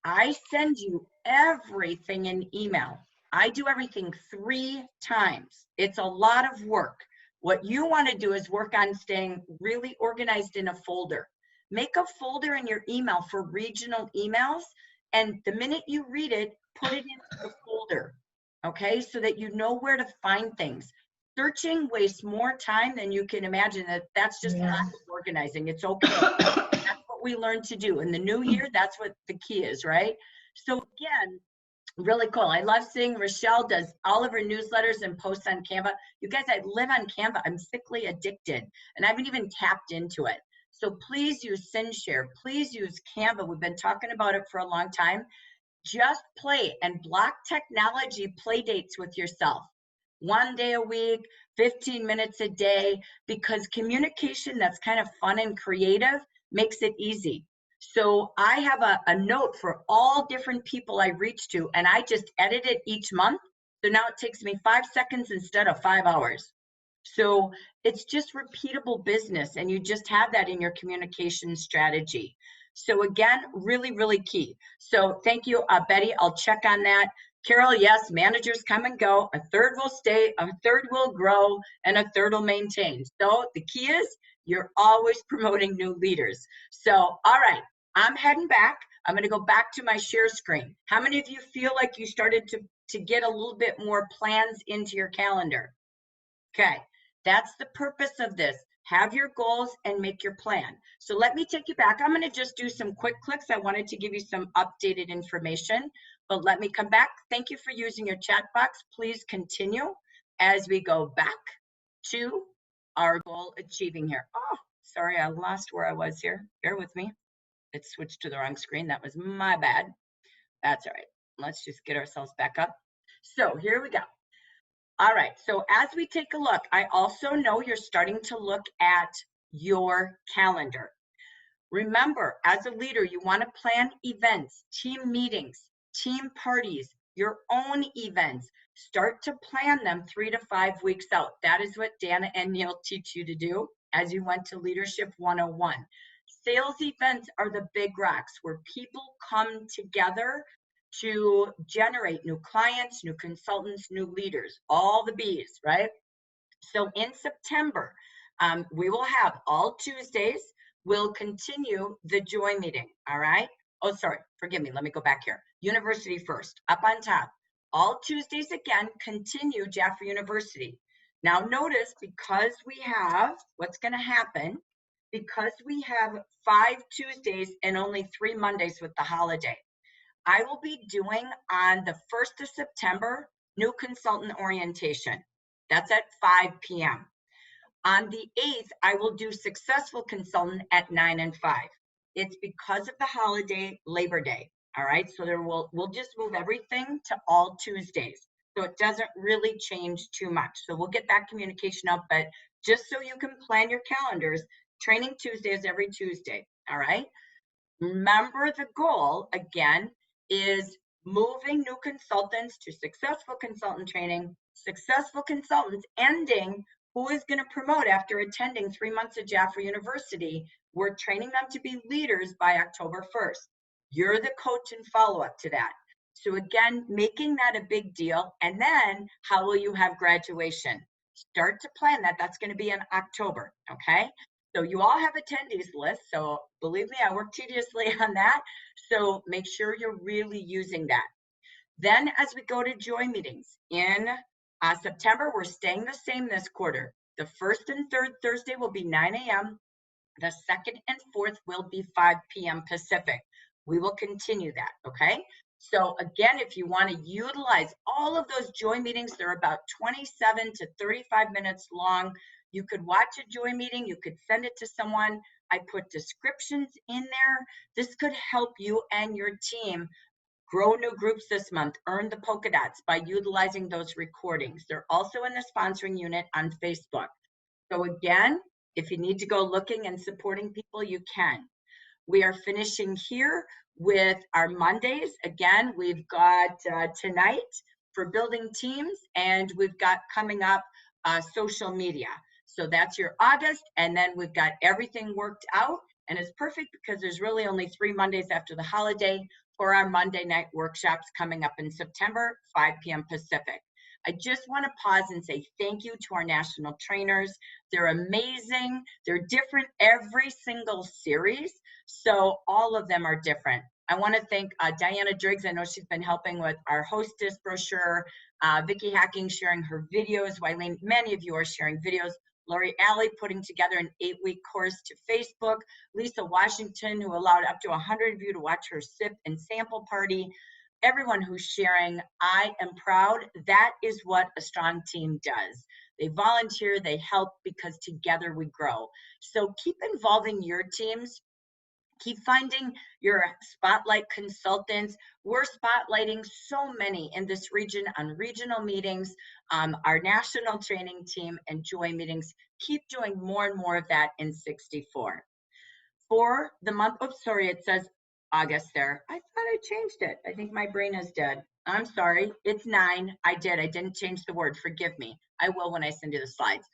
I send you everything in email. I do everything 3 times. It's a lot of work. What you want to do is work on staying really organized in a folder. Make a folder in your email for regional emails, and the minute you read it, put it into the folder, okay, so that you know where to find things. Searching wastes more time than you can imagine. That's just lack of organizing. It's okay. That's what we learn to do. In the new year, that's what the key is, right? So again, really cool. I love seeing Rochelle does all of her newsletters and posts on Canva. You guys, I live on Canva. I'm sickly addicted, and I haven't even tapped into it. So please use SendShare. Please use Canva. We've been talking about it for a long time. Just play and block technology play dates with yourself. 1 day a week, 15 minutes a day, because communication that's kind of fun and creative makes it easy. So I have a note for all different people I reach to, and I just edit it each month. So now it takes me 5 seconds instead of 5 hours. So it's just repeatable business, and you just have that in your communication strategy. So again, really, really key. So thank you, Betty. I'll check on that. Carol, yes, managers come and go. A third will stay, a third will grow, and a third will maintain. So the key is you're always promoting new leaders. So, all right, I'm heading back. I'm going to go back to my share screen. How many of you feel like you started to get a little bit more plans into your calendar? Okay, that's the purpose of this. Have your goals and make your plan. So let me take you back. I'm going to just do some quick clicks. I wanted to give you some updated information, but let me come back. Thank you for using your chat box. Please continue as we go back to our goal achieving here. Oh, sorry, I lost where I was here. Bear with me. It switched to the wrong screen. That was my bad. That's all right. Let's just get ourselves back up. So here we go. All right, so as we take a look, I also know you're starting to look at your calendar. Remember, as a leader, you want to plan events, team meetings, team parties, your own events. Start to plan them 3 to 5 weeks out. That is what Dana and Neil teach you to do as you went to Leadership 101. Sales events are the big rocks where people come together to generate new clients, new consultants, new leaders, all the B's, right? So in September, we will have all Tuesdays, we'll continue the joy meeting, all right? Oh, sorry, forgive me, let me go back here. University first, up on top. All Tuesdays again, continue Jaffrey University. Now notice, because we have, what's gonna happen, because we have 5 Tuesdays and only 3 Mondays with the holiday, I will be doing on the 1st of September, new consultant orientation. That's at 5 p.m. On the 8th, I will do successful consultant at 9 and 5. It's because of the holiday, Labor Day. All right, so we'll just move everything to all Tuesdays. So it doesn't really change too much. So we'll get that communication up, but just so you can plan your calendars, training Tuesdays every Tuesday. All right. Remember, the goal again is moving new consultants to successful consultant training, successful consultants ending who is going to promote after attending 3 months at Jaffrey University. We're training them to be leaders by October 1st. You're the coach and follow up to that. So again, making that a big deal. And then how will you have graduation? Start to plan that. That's going to be in October. Okay. So you all have attendees lists. So believe me, I work tediously on that. So make sure you're really using that. Then as we go to joy meetings in September, we're staying the same this quarter. The first and third Thursday will be 9 a.m. The second and fourth will be 5 p.m. Pacific. We will continue that, okay? So again, if you want to utilize all of those joy meetings, they're about 27 to 35 minutes long. You could watch a joy meeting, you could send it to someone. I put descriptions in there. This could help you and your team grow new groups this month, earn the polka dots by utilizing those recordings. They're also in the sponsoring unit on Facebook. So again, if you need to go looking and supporting people, you can. We are finishing here with our Mondays. Again, we've got tonight for building teams, and we've got coming up social media. So that's your August, and then we've got everything worked out, and it's perfect because there's really only 3 Mondays after the holiday for our Monday night workshops coming up in September, 5 p.m. Pacific. I just want to pause and say thank you to our national trainers. They're amazing. They're different every single series. So all of them are different. I want to thank Diana Driggs. I know she's been helping with our hostess brochure. Vicki Hacking sharing her videos. Wileen, many of you are sharing videos. Lori Alley putting together an 8-week course to Facebook. Lisa Washington, who allowed up to 100 of you to watch her sip and sample party. Everyone who's sharing, I am proud. That is what a strong team does. They volunteer, they help, because together we grow. So keep involving your teams. Keep finding your spotlight consultants. We're spotlighting so many in this region on regional meetings, our national training team, and joy meetings. Keep doing more and more of that in 64. For the month, oh, sorry, it says August there. I thought I changed it. I think my brain is dead. I'm sorry. It's 9. I didn't change the word. Forgive me. I will when I send you the slides.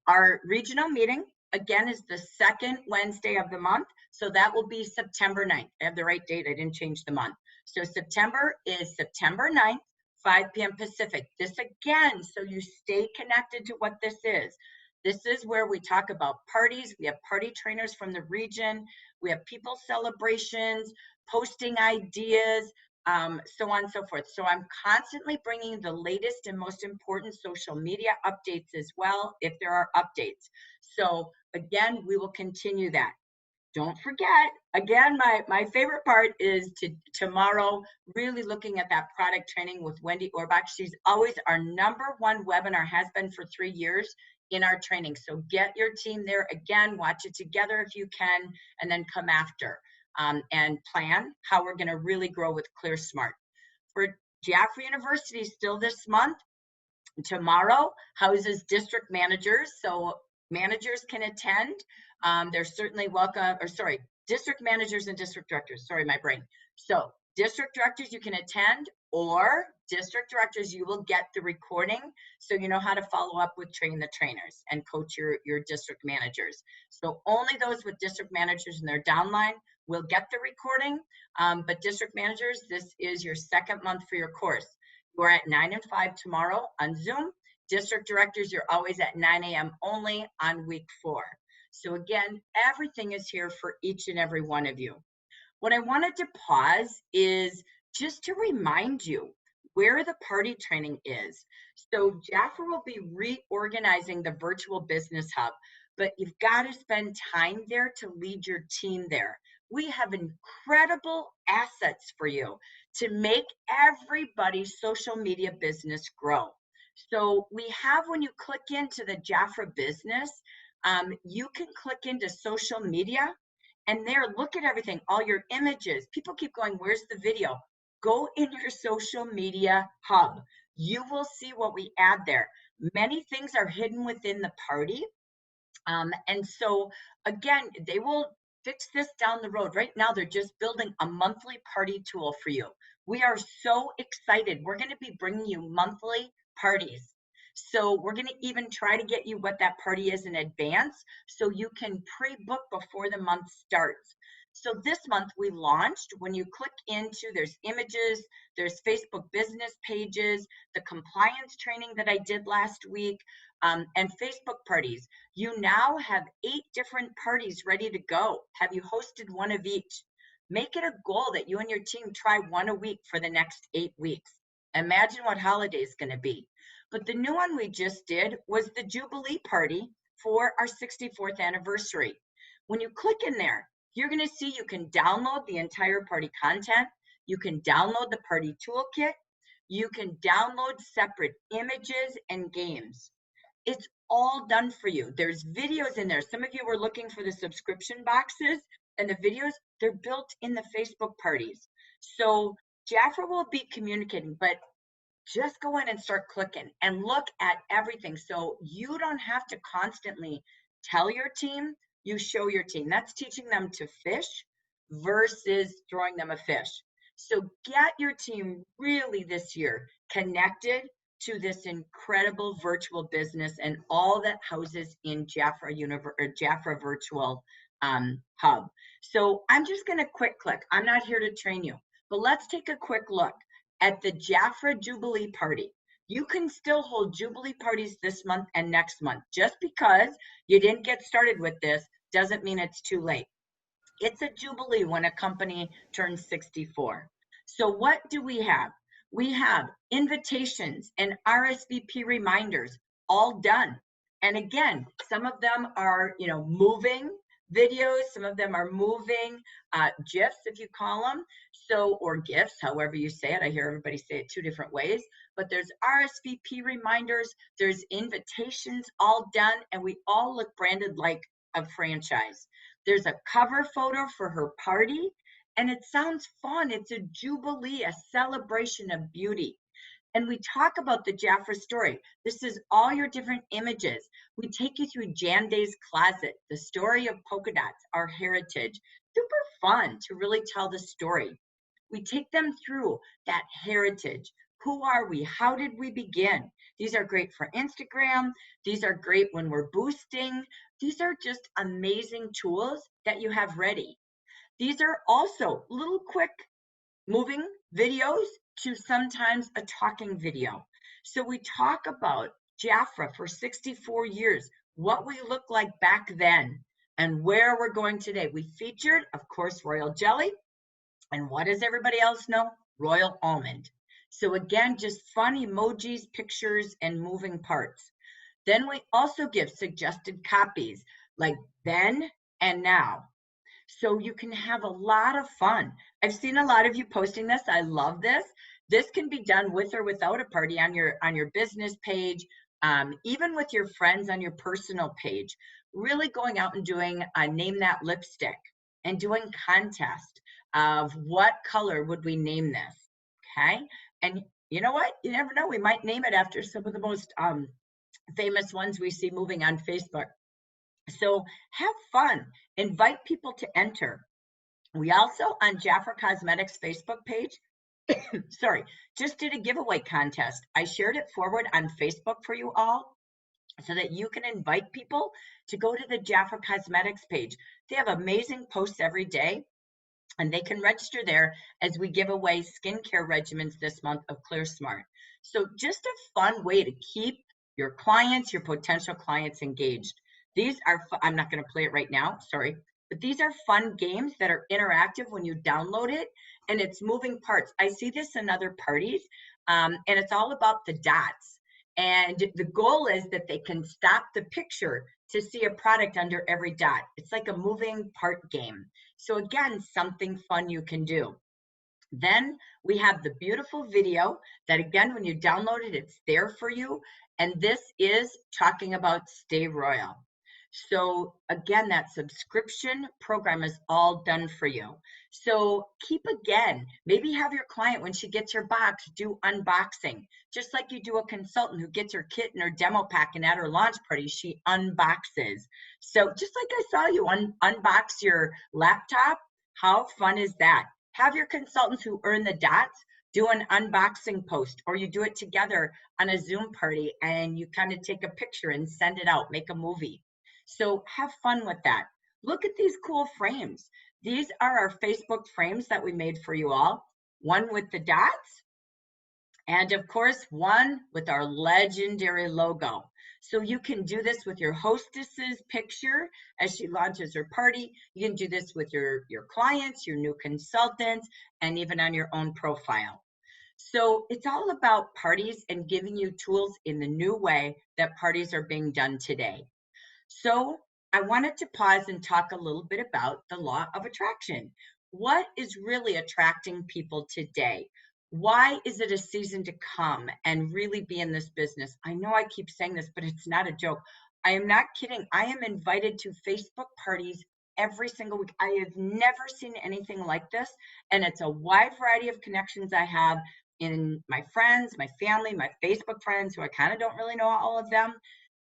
Our regional meeting, again, is the second Wednesday of the month. So that will be September 9th. I have the right date. I didn't change the month. So September is September 9th, 5 p.m. Pacific. This again, so you stay connected to what this is. This is where we talk about parties. We have party trainers from the region. We have people celebrations, posting ideas, so on and so forth. So I'm constantly bringing the latest and most important social media updates as well, if there are updates. So again, we will continue that. Don't forget, again, my favorite part is tomorrow, really looking at that product training with Wendy Orbach. She's always our #1 webinar, has been for 3 years in our training. So get your team there again, watch it together if you can, and then come after and plan how we're going to really grow with ClearSmart. For Jaffrey University, still this month, tomorrow houses district managers, so managers can attend. They're certainly welcome, or sorry, district managers and district directors, sorry, my brain. So district directors, you can attend, or district directors, you will get the recording, so you know how to follow up with train the trainers and coach your district managers. So only those with district managers in their downline will get the recording, but district managers, this is your second month for your course. We're at 9 and 5 tomorrow on Zoom. District directors, you're always at 9 a.m. only on week 4. So again, everything is here for each and every one of you. What I wanted to pause is just to remind you where the party training is. So Jaffer will be reorganizing the virtual business hub, but you've got to spend time there to lead your team there. We have incredible assets for you to make everybody's social media business grow. So we have, when you click into the Jafra business, you can click into social media, And there, look at everything, all your images. People keep going, where's the video? Go in your social media hub. You will see what we add there. Many things are hidden within the party. And so, again, they will fix this down the road. Right now, they're just building a monthly party tool for you. We are so excited. We're going to be bringing you monthly parties. So we're going to even try to get you what that party is in advance so you can pre-book before the month starts. So this month we launched, when you click into, there's images, there's Facebook business pages, the compliance training that I did last week, and Facebook parties. You now have 8 different parties ready to go. Have you hosted one of each? Make it a goal that you and your team try one a week for the next 8 weeks. Imagine what holiday is going to be. But the new one we just did was the Jubilee party for our 64th anniversary. When you click in there, you're going to see you can download the entire party content. You can download the party toolkit. You can download separate images and games. It's all done for you. There's videos in there. Some of you were looking for the subscription boxes, and the videos, they're built in the Facebook parties. So Jafra will be communicating, but just go in and start clicking and look at everything. So you don't have to constantly tell your team, you show your team. That's teaching them to fish versus throwing them a fish. So get your team really this year connected to this incredible virtual business and all that houses in Jafra Virtual Hub. So I'm just going to quick click. I'm not here to train you, but let's take a quick look at the Jafra Jubilee Party. You can still hold Jubilee parties this month and next month. Just because you didn't get started with this doesn't mean it's too late. It's a Jubilee when a company turns 64. So what do we have? We have invitations and RSVP reminders all done. And again, some of them are, moving videos, some of them are moving GIFs, if you call them, or GIFs, however you say it. I hear everybody say it 2 different ways, but there's RSVP reminders, there's invitations all done, and we all look branded like a franchise. There's a cover photo for her party, and it sounds fun. It's a jubilee, a celebration of beauty. And we talk about the Jafra story. This is all your different images. We take you through Jan Day's closet, the story of polka dots, our heritage. Super fun to really tell the story. We take them through that heritage. Who are we? How did we begin? These are great for Instagram. These are great when we're boosting. These are just amazing tools that you have ready. These are also little quick moving videos to sometimes a talking video. So we talk about Jafra for 64 years, what we look like back then, and where we're going today. We featured, of course, royal jelly. And what does everybody else know? Royal almond. So again, just fun emojis, pictures, and moving parts. Then we also give suggested copies like then and now. So you can have a lot of fun. I've seen a lot of you posting this. I love this. This can be done with or without a party on your business page, even with your friends on your personal page. Really going out and doing name that lipstick and doing contest of what color would we name this, okay? And you know what? You never know. We might name it after some of the most famous ones we see moving on Facebook. So have fun. Invite people to enter. We also, on Jafra Cosmetics Facebook page, just did a giveaway contest. I shared it forward on Facebook for you all so that you can invite people to go to the Jafra Cosmetics page. They have amazing posts every day, and they can register there as we give away skincare regimens this month of Clear Smart. So just a fun way to keep your clients, your potential clients engaged. These are, I'm not going to play it right now, sorry, but these are fun games that are interactive when you download it, and it's moving parts. I see this in other parties, and it's all about the dots. And the goal is that they can stop the picture to see a product under every dot. It's like a moving part game. So again, something fun you can do. Then we have the beautiful video that, again, when you download it, it's there for you. And this is talking about Stay Royal. So again, that subscription program is all done for you. So keep again, maybe have your client when she gets her box do unboxing, just like you do a consultant who gets her kit and her demo pack and at her launch party, she unboxes. So just like I saw you unbox your laptop, how fun is that? Have your consultants who earn the dots do an unboxing post, or you do it together on a Zoom party and you kind of take a picture and send it out, make a movie. So have fun with that. Look at these cool frames. These are our Facebook frames that we made for you all. One with the dots, and of course, one with our legendary logo. So you can do this with your hostess's picture as she launches her party. You can do this with your clients, your new consultants, and even on your own profile. So it's all about parties and giving you tools in the new way that parties are being done today. So I wanted to pause and talk a little bit about the law of attraction. What is really attracting people today? Why is it a season to come and really be in this business? I know I keep saying this, but it's not a joke. I am not kidding. I am invited to Facebook parties every single week. I have never seen anything like this. And it's a wide variety of connections I have in my friends, my family, my Facebook friends, who I kind of don't really know all of them.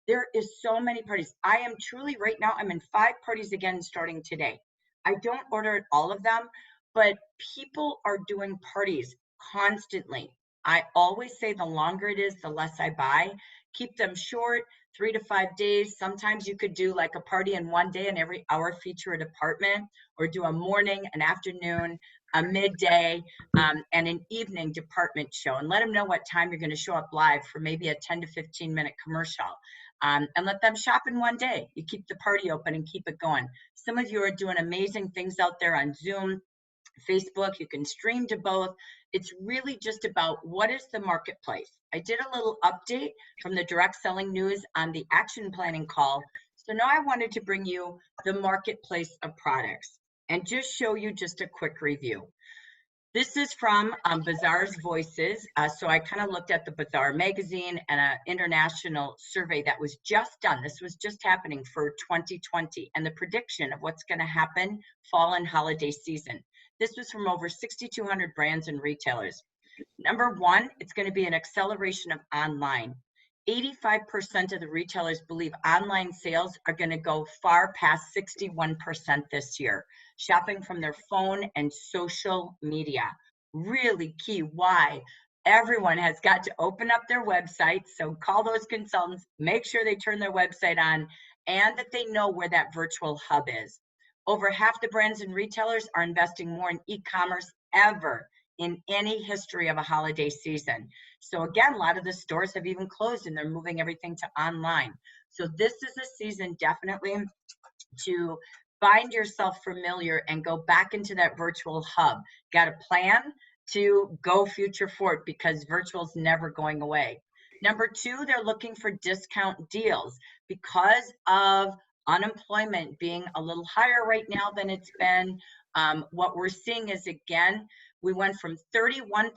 There is so many parties. I am truly right now, I'm in 5 parties again starting today. I don't order all of them, but people are doing parties constantly. I always say the longer it is, the less I buy. Keep them short, 3 to 5 days. Sometimes you could do like a party in one day and every hour feature a department, or do a morning, an afternoon, a midday, and an evening department show, and let them know what time you're going to show up live for maybe a 10 to 15-minute commercial, and let them shop in one day. You keep the party open and keep it going. Some of you are doing amazing things out there on Zoom, Facebook. You can stream to both. It's really just about what is the marketplace. I did a little update from the direct selling news on the action planning call. So now I wanted to bring you the marketplace of products and just show you just a quick review. This is from Bazaar's Voices. So I kind of looked at the Bazaar magazine and an international survey that was just done. This was just happening for 2020, and the prediction of what's going to happen fall and holiday season. This was from over 6,200 brands and retailers. Number one, it's going to be an acceleration of online. 85% of the retailers believe online sales are going to go far past 61% this year. Shopping from their phone and social media. Really key. Why? Everyone has got to open up their website. So call those consultants, make sure they turn their website on, and that they know where that virtual hub is. Over half the brands and retailers are investing more in e-commerce ever in any history of a holiday season. So again, a lot of the stores have even closed and they're moving everything to online. So this is a season definitely to find yourself familiar and go back into that virtual hub. Got a plan to go future forward, because virtual is never going away. Number two, they're looking for discount deals because of unemployment being a little higher right now than it's been. What we're seeing is, again, we went from 31%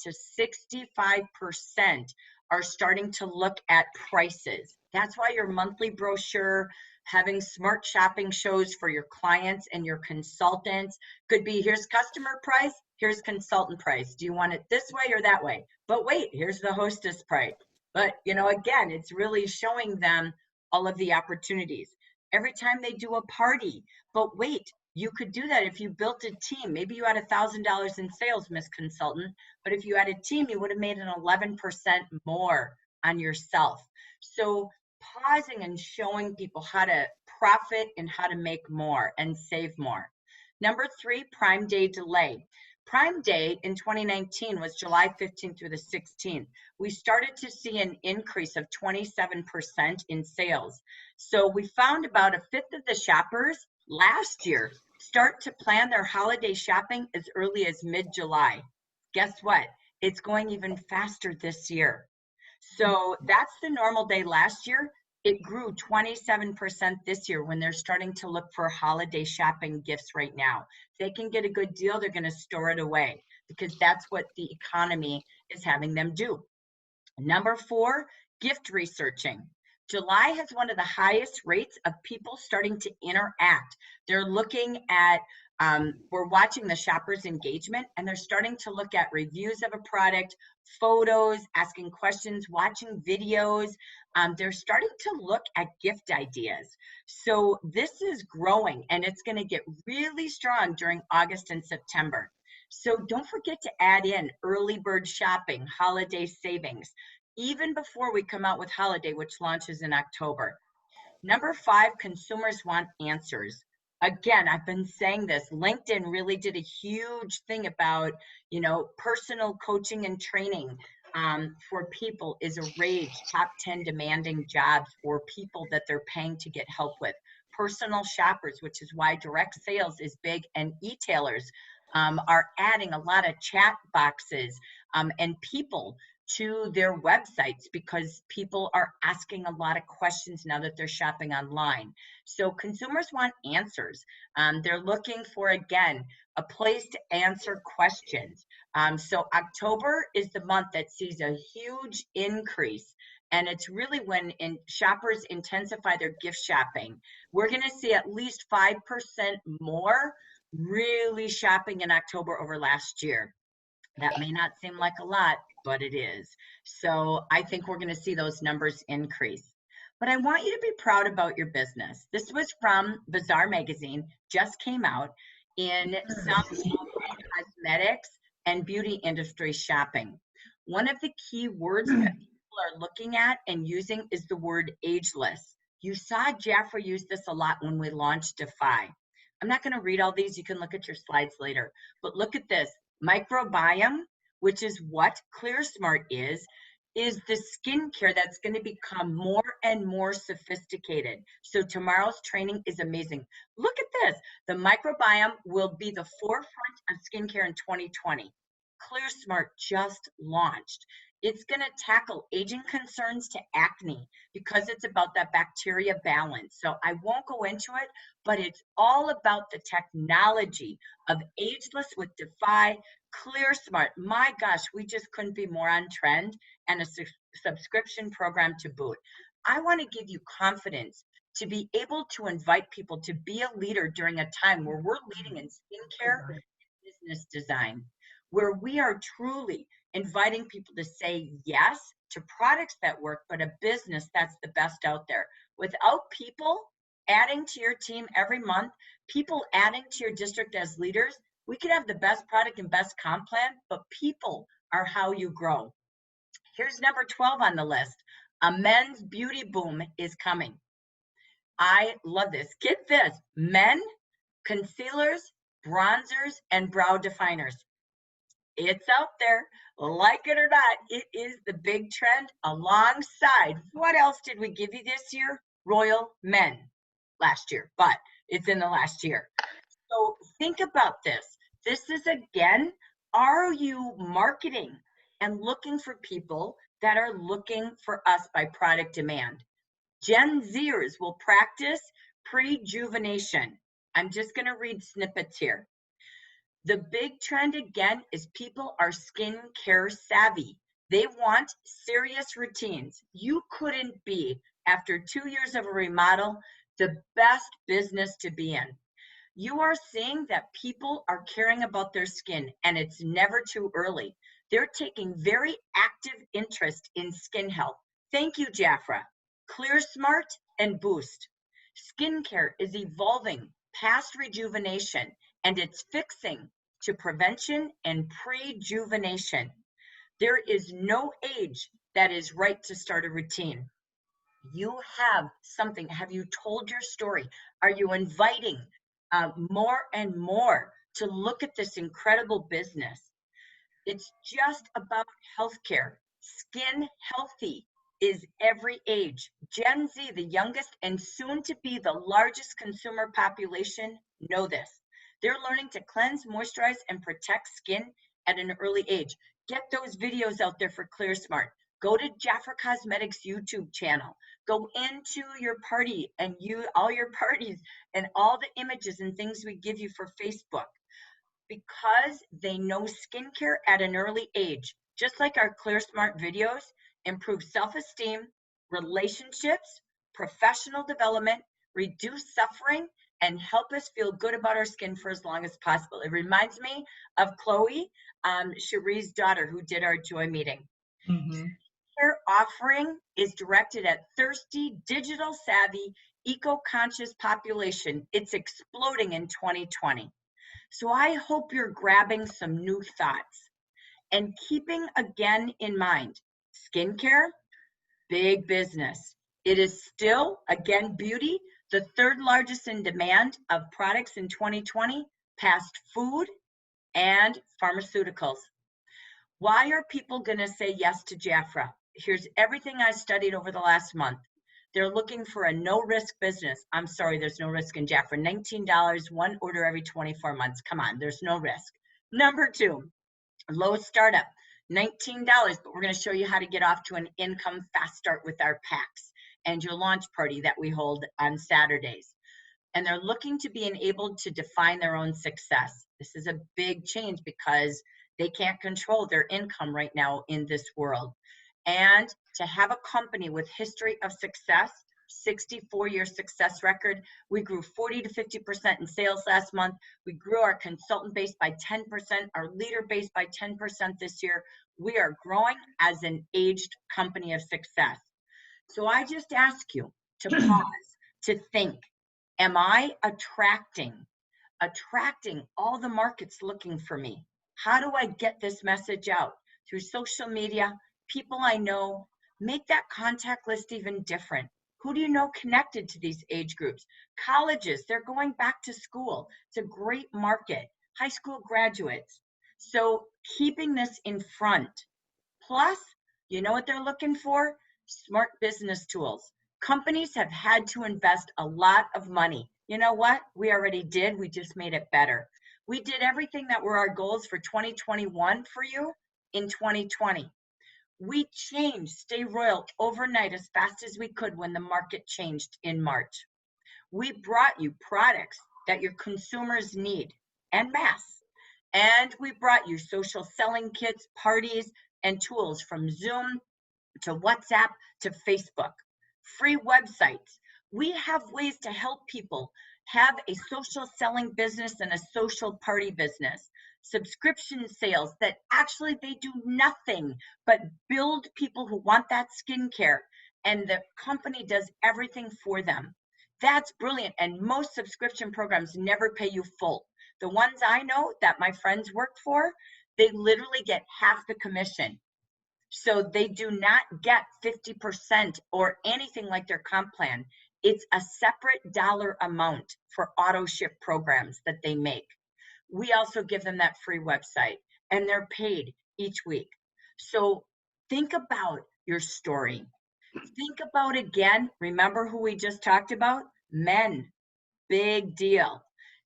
to 65% are starting to look at prices. That's why your monthly brochure, having smart shopping shows for your clients and your consultants could be, here's customer price, here's consultant price. Do you want it this way or that way? But wait, here's the hostess price. But again, it's really showing them all of the opportunities. Every time they do a party, but wait, you could do that if you built a team. Maybe you had $1,000 in sales, Miss Consultant, but if you had a team, you would have made an 11% more on yourself. So pausing and showing people how to profit and how to make more and save more. Number three, Prime Day delay. Prime Day in 2019 was July 15th through the 16th. We started to see an increase of 27% in sales. So we found about a fifth of the shoppers last year start to plan their holiday shopping as early as mid-July. Guess what? It's going even faster this year. So that's the normal day last year. It grew 27% this year when they're starting to look for holiday shopping gifts right now. If they can get a good deal, they're going to store it away, because that's what the economy is having them do. Number four, gift researching. July has one of the highest rates of people starting to interact. They're looking at, we're watching the shoppers' engagement, and they're starting to look at reviews of a product, photos, asking questions, watching videos. They're starting to look at gift ideas. So this is growing, and it's going to get really strong during August and September. So don't forget to add in early bird shopping, holiday savings, even before we come out with holiday, which launches in October. Number 5, consumers want answers. Again, I've been saying this. LinkedIn really did a huge thing about, personal coaching and training for people is a rage. Top 10 demanding jobs or people that they're paying to get help with. Personal shoppers, which is why direct sales is big, and e-tailers are adding a lot of chat boxes and people to their websites because people are asking a lot of questions now that they're shopping online. So consumers want answers. They're looking for, again, a place to answer questions. So October is the month that sees a huge increase. And it's really when shoppers intensify their gift shopping. We're going to see at least 5% more really shopping in October over last year. That may not seem like a lot, but it is. So I think we're going to see those numbers increase. But I want you to be proud about your business. This was from Bazaar Magazine, just came out in some cosmetics and beauty industry shopping. One of the key words that people are looking at and using is the word ageless. You saw Jafra use this a lot when we launched Defy. I'm not going to read all these. You can look at your slides later. But look at this. Microbiome, which is what ClearSmart is the skincare that's going to become more and more sophisticated. So tomorrow's training is amazing. Look at this. The microbiome will be the forefront of skincare in 2020. ClearSmart just launched. It's going to tackle aging concerns to acne because it's about that bacteria balance. So I won't go into it, but it's all about the technology of Ageless with Defy, ClearSmart. My gosh, we just couldn't be more on trend, and a subscription program to boot. I want to give you confidence to be able to invite people to be a leader during a time where we're leading in skincare and business design, where we are truly inviting people to say yes to products that work, but a business that's the best out there. Without people adding to your team every month, people adding to your district as leaders, we could have the best product and best comp plan, but people are how you grow. Here's number 12 on the list. A men's beauty boom is coming. I love this. Get this. Men, concealers, bronzers, and brow definers. It's out there. Like it or not, it is the big trend alongside. What else did we give you this year? Royal Men last year, but it's in the last year. So think about this. This is, again, are you marketing and looking for people that are looking for us by product demand? Gen Zers will practice prejuvenation. I'm just going to read snippets here. The big trend again is people are skincare savvy. They want serious routines. You couldn't be, after 2 years of a remodel, the best business to be in. You are seeing that people are caring about their skin, and it's never too early. They're taking very active interest in skin health. Thank you, Jafra. ClearSmart and Boost. Skincare is evolving past rejuvenation, and it's fixing to prevention and prejuvenation. There is no age that is right to start a routine. You have something. Have you told your story? Are you inviting more and more to look at this incredible business? It's just about healthcare. Skin healthy is every age. Gen Z, the youngest and soon to be the largest consumer population, know this. They're learning to cleanse, moisturize, and protect skin at an early age. Get those videos out there for ClearSmart. Go to Jafra Cosmetics YouTube channel. Go into your party and all your parties and all the images and things we give you for Facebook, because they know skincare at an early age. Just like our ClearSmart videos improve self-esteem, relationships, professional development, reduce suffering, and help us feel good about our skin for as long as possible. It reminds me of Chloe, Cherie's daughter, who did our joy meeting. Mm-hmm. Their offering is directed at thirsty, digital savvy, eco-conscious population. It's exploding in 2020. So I hope you're grabbing some new thoughts and keeping again in mind, skincare, big business. It is still, again, beauty, the third largest in demand of products in 2020, past food and pharmaceuticals. Why are people going to say yes to Jafra? Here's everything I studied over the last month. They're looking for a no-risk business. I'm sorry, there's no risk in Jafra. $19, one order every 24 months. Come on, there's no risk. Number two, low startup, $19, but we're going to show you how to get off to an income fast start with our packs and your launch party that we hold on Saturdays. And they're looking to be enabled to define their own success. This is a big change because they can't control their income right now in this world. And to have a company with history of success, 64-year success record. We grew 40 to 50% in sales last month. We grew our consultant base by 10%, our leader base by 10% this year. We are growing as an aged company of success. So I just ask you to pause, to think, am I attracting all the markets looking for me? How do I get this message out? Through social media, people I know, make that contact list even different. Who do you know connected to these age groups? Colleges, they're going back to school. It's a great market. High school graduates. So keeping this in front. Plus, you know what they're looking for? Smart business tools. Companies have had to invest a lot of money. You know what? We already did. We just made it better. We did everything that were our goals for 2021 for you in 2020. We changed Stay Royal overnight as fast as we could when the market changed in March. We brought you products that your consumers need en masse. And we brought you social selling kits, parties, and tools from Zoom to WhatsApp to Facebook. Free websites. We have ways to help people have a social selling business and a social party business. Subscription sales that actually they do nothing but build people who want that skincare, and the company does everything for them. That's brilliant. And most subscription programs never pay you full. The ones I know that my friends work for, they literally get half the commission. So they do not get 50% or anything like their comp plan. It's a separate dollar amount for auto ship programs that they make. We also give them that free website, and they're paid each week. So think about your story. Think about, again, remember who we just talked about? Men. Big deal.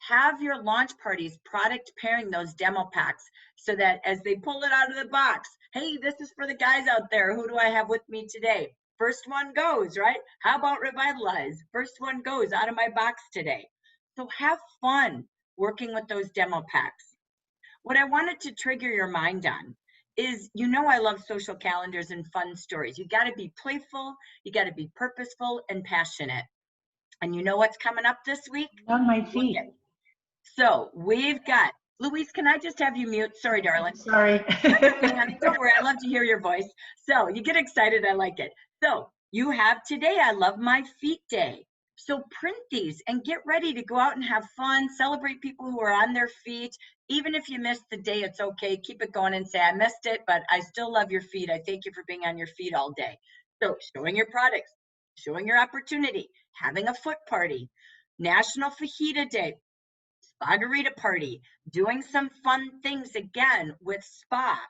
Have your launch parties product pairing those demo packs so that as they pull it out of the box, hey, this is for the guys out there. Who do I have with me today? First one goes, right? How about Revitalize? First one goes out of my box today. So have fun working with those demo packs. What I wanted to trigger your mind on is, you know, I love social calendars and fun stories. You got to be playful, you got to be purposeful and passionate. And you know what's coming up this week? On my feet. Okay. So we've got, Louise, can I just have you mute? Sorry, darling. Sorry. Okay, honey, don't worry, I love to hear your voice. So you get excited, I like it. So you have today, I love my feet day. So print these and get ready to go out and have fun, celebrate people who are on their feet. Even if you missed the day, it's okay. Keep it going and say, I missed it, but I still love your feet. I thank you for being on your feet all day. So showing your products, showing your opportunity, having a foot party, National Fajita Day, Spagarita party, doing some fun things again with spa,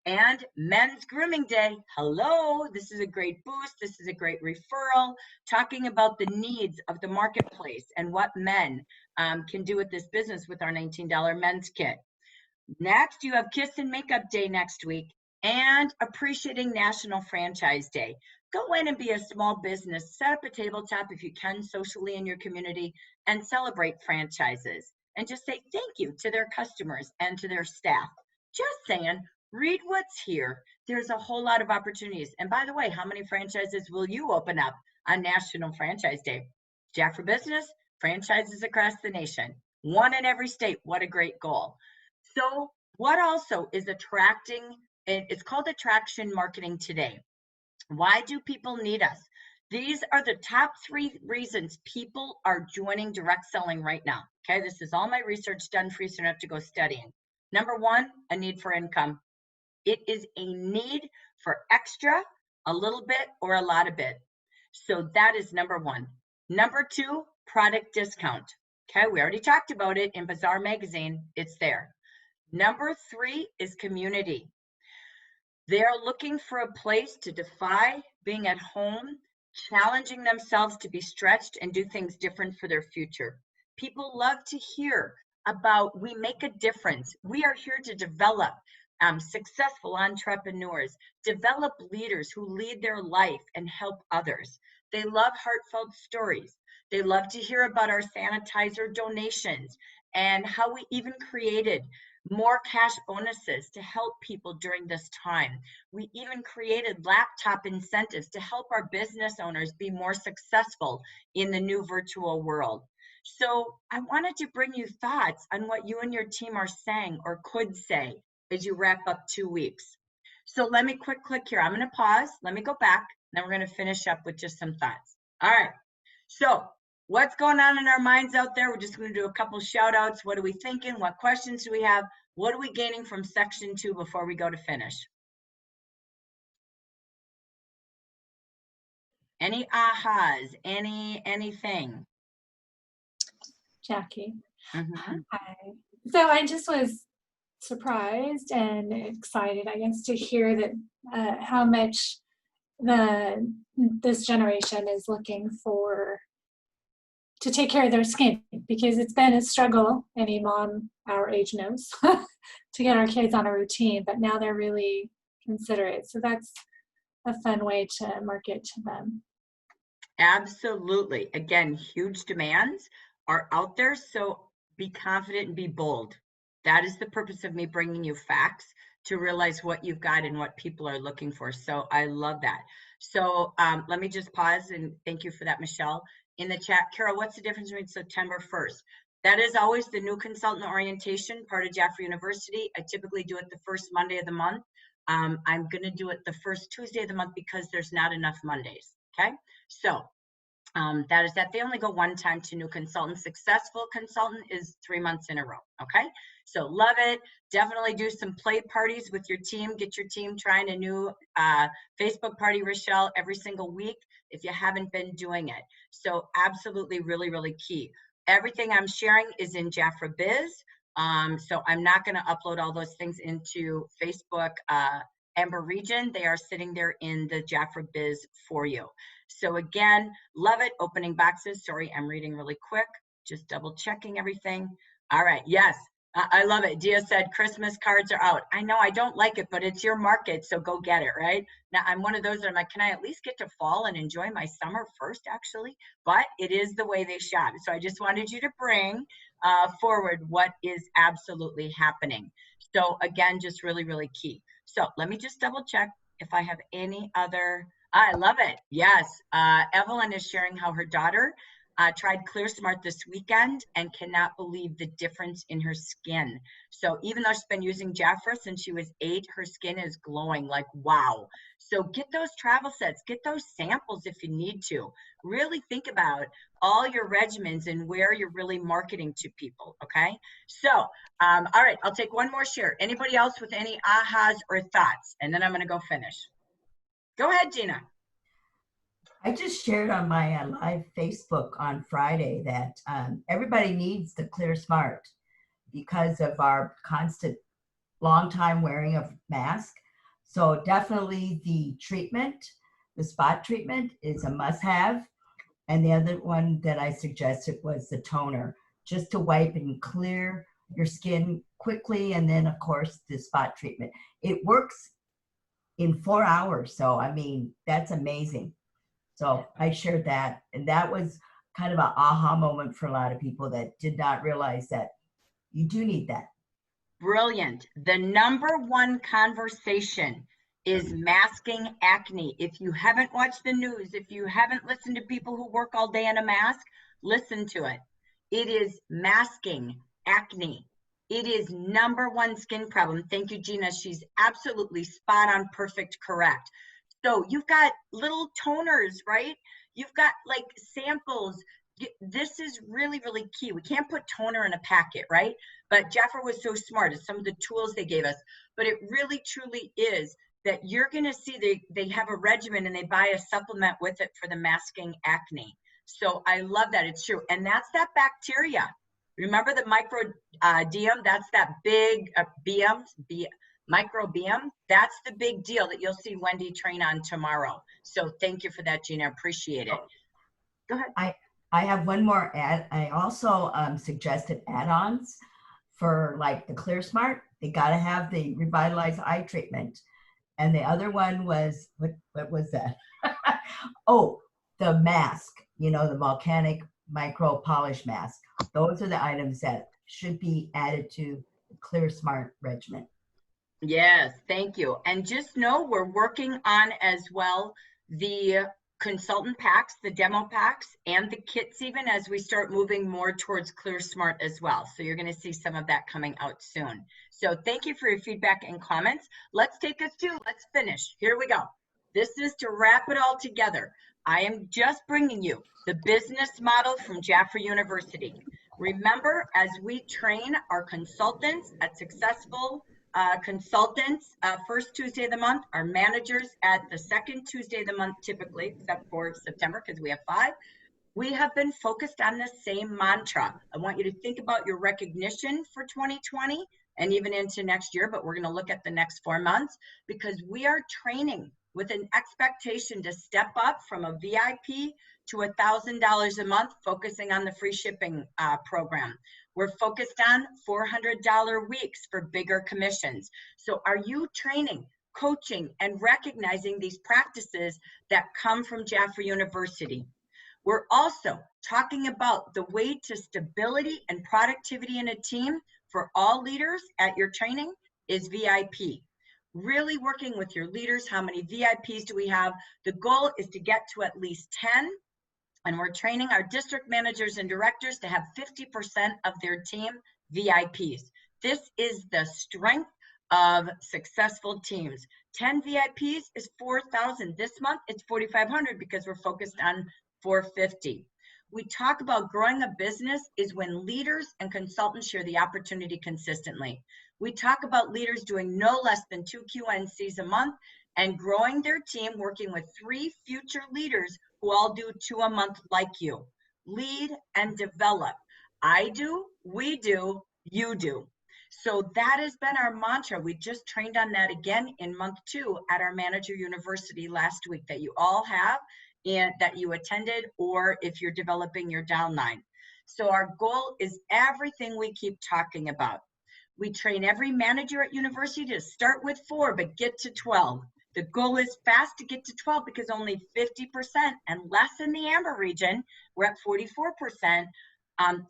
and Men's Grooming Day. Hello, this is a great boost. This is a great referral, talking about the needs of the marketplace and what men can do with this business with our $19 men's kit. Next, you have Kiss and Makeup Day next week and Appreciating National Franchise Day. Go in and be a small business. Set up a tabletop if you can socially in your community and celebrate franchises. And just say thank you to their customers and to their staff. Just saying, Read what's here. There's a whole lot of opportunities. And by the way, how many franchises will you open up on National Franchise Day? Jack for Business, franchises across the nation, one in every state. What a great goal. So, what also is attracting, it's called attraction marketing today. Why do people need us? These are the top 3 reasons people are joining direct selling right now. Okay, this is all my research done for you, so you don't have to go studying. Number 1, a need for income. It is a need for extra, a little bit, or a lot of bit. So that is number 1. Number 2, product discount. Okay, we already talked about it in Bazaar Magazine. It's there. Number 3 is community. They're looking for a place to defy being at home, challenging themselves to be stretched and do things different for their future. People love to hear about we make a difference. We are here to develop successful entrepreneurs, develop leaders who lead their life and help others. They love heartfelt stories. They love to hear about our sanitizer donations and how we even created more cash bonuses to help people during this time. We even created laptop incentives to help our business owners be more successful in the new virtual world. So I wanted to bring you thoughts on what you and your team are saying or could say as you wrap up 2 weeks. So let me click here. I'm going to pause. Let me go back. Then we're going to finish up with just some thoughts. All right. So what's going on in our minds out there? We're just going to do a couple shout outs. What are we thinking? What questions do we have? What are we gaining from section 2 before we go to finish? Any ahas? Anything? Jackie. Mm-hmm. Hi. So I just was surprised and excited, I guess, to hear that how much this generation is looking for to take care of their skin, because it's been a struggle. Any mom our age knows to get our kids on a routine, but now they're really considerate. So that's a fun way to market to them. Absolutely. Again, huge demands are out there. So be confident and be bold. That is the purpose of me bringing you facts to realize what you've got and what people are looking for. So I love that. So let me just pause and thank you for that, Michelle. In the chat, Carol, what's the difference between September 1st? That is always the new consultant orientation, part of Jaffrey University. I typically do it the first Monday of the month. I'm going to do it the first Tuesday of the month because there's not enough Mondays. Okay, so that is that. They only go one time to new consultants. Successful consultant is 3 months in a row. Okay, so love it. Definitely do some play parties with your team. Get your team trying a new Facebook party, Rochelle, every single week if you haven't been doing it. So absolutely, really, really key. Everything I'm sharing is in Jaffra Biz. So I'm not going to upload all those things into Facebook Amber Region. They are sitting there in the Jaffra Biz for you. So again, love it. Opening boxes. Sorry, I'm reading really quick. Just double checking everything. All right. Yes, I love it. Dia said Christmas cards are out. I know I don't like it, but it's your market, so go get it, right? Now, I'm one of those that I'm like, can I at least get to fall and enjoy my summer first, actually? But it is the way they shop. So I just wanted you to bring forward what is absolutely happening. So again, just really, really key. So let me just double check if I have any other. I love it. Yes. Evelyn is sharing how her daughter tried Clear Smart this weekend and cannot believe the difference in her skin. So even though she's been using Jaffra since she was 8, her skin is glowing like wow. So get those travel sets, get those samples if you need to. Really think about all your regimens and where you're really marketing to people, okay? So, all right, I'll take one more share. Anybody else with any ahas or thoughts? And then I'm gonna go finish. Go ahead, Gina. I just shared on my live Facebook on Friday that everybody needs the Clear Smart because of our constant long time wearing of mask. So definitely the treatment, the spot treatment is a must have. And the other one that I suggested was the toner, just to wipe and clear your skin quickly. And then of course the spot treatment. It works in 4 hours. So, I mean, that's amazing. So I shared that, and that was kind of an aha moment for a lot of people that did not realize that you do need that. Brilliant. The number one conversation is masking acne. If you haven't watched the news, if you haven't listened to people who work all day in a mask, listen to it. It is masking acne. It is number one skin problem. Thank you, Gina. She's absolutely spot on, perfect, correct. So you've got little toners, right? You've got like samples. This is really, really key. We can't put toner in a packet, right? But Jaffer was so smart. It's some of the tools they gave us. But it really, truly is that you're going to see they have a regimen and they buy a supplement with it for the masking acne. So I love that. It's true. And that's that bacteria. Remember the microbiome? That's that big microbiome. That's the big deal that you'll see Wendy train on tomorrow. So thank you for that, Gina. Appreciate it. Go ahead. I have one more ad. I also suggested add-ons for like the Clear Smart. They got to have the revitalized eye treatment. And the other one was, what was that? Oh, the mask, you know, the volcanic micro polish mask. Those are the items that should be added to the Clear Smart regimen. Yes, thank you. And just know we're working on as well the consultant packs, the demo packs, and the kits even as we start moving more towards Clear Smart as well. So you're going to see some of that coming out soon. So thank you for your feedback and comments. Let's take us to, let's finish. Here we go. This is to wrap it all together. I am just bringing you the business model from Jaffer University. Remember, as we train our consultants at Successful consultants first Tuesday of the month, our managers at the second Tuesday of the month typically, except for September because we have 5. We have been focused on the same mantra. I want you to think about your recognition for 2020 and even into next year, but we're going to look at the next 4 months because we are training with an expectation to step up from a VIP to $1,000 a month, focusing on the free shipping program. We're focused on $400 weeks for bigger commissions. So are you training, coaching, and recognizing these practices that come from Jaffer University? We're also talking about the way to stability and productivity in a team for all leaders at your training is VIP. Really working with your leaders. How many VIPs do we have? The goal is to get to at least 10. And we're training our district managers and directors to have 50% of their team VIPs. This is the strength of successful teams. 10 VIPs is 4,000. This month, it's 4,500 because we're focused on 450. We talk about growing a business is when leaders and consultants share the opportunity consistently. We talk about leaders doing no less than 2 QNCs a month and growing their team, working with 3 future leaders who all do 2 a month like you. Lead and develop. I do, we do, you do. So that has been our mantra. We just trained on that again in month 2 at our Manager University last week that you all have and that you attended, or if you're developing your downline. So our goal is everything we keep talking about. We train every manager at university to start with 4, but get to 12. The goal is fast to get to 12 because only 50% and less in the amber region, we're at 44%,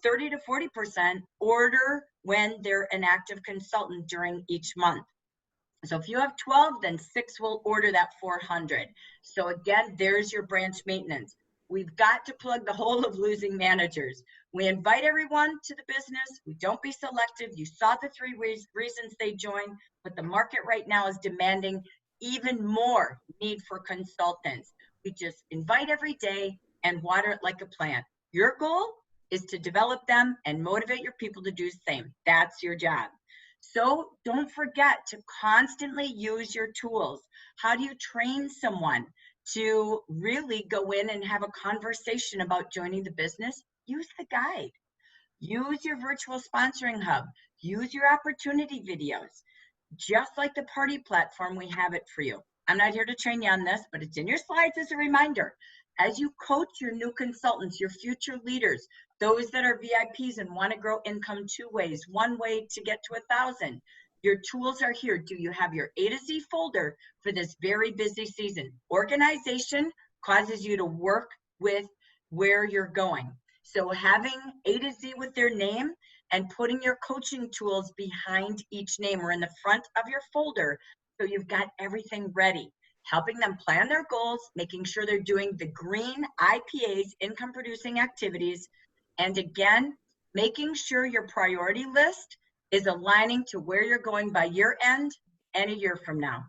30 to 40% order when they're an active consultant during each month. So if you have 12, then 6 will order that 400. So again, there's your branch maintenance. We've got to plug the hole of losing managers. We invite everyone to the business. We don't be selective. You saw the 3 reasons they joined, but the market right now is demanding even more need for consultants. We just invite every day and water it like a plant. Your goal is to develop them and motivate your people to do the same. That's your job. So don't forget to constantly use your tools. How do you train someone to really go in and have a conversation about joining the business? Use the guide. Use your virtual sponsoring hub. Use your opportunity videos. Just like the party platform, we have it for you. I'm not here to train you on this, but it's in your slides as a reminder. As you coach your new consultants, your future leaders, those that are VIPs and want to grow income 2 ways. One way to get to 1,000. Your tools are here. Do you have your A to Z folder for this very busy season? Organization causes you to work with where you're going. So having A to Z with their name and putting your coaching tools behind each name or in the front of your folder so you've got everything ready. Helping them plan their goals, making sure they're doing the green IPAs, income producing activities, and again, making sure your priority list is aligning to where you're going by year end and a year from now.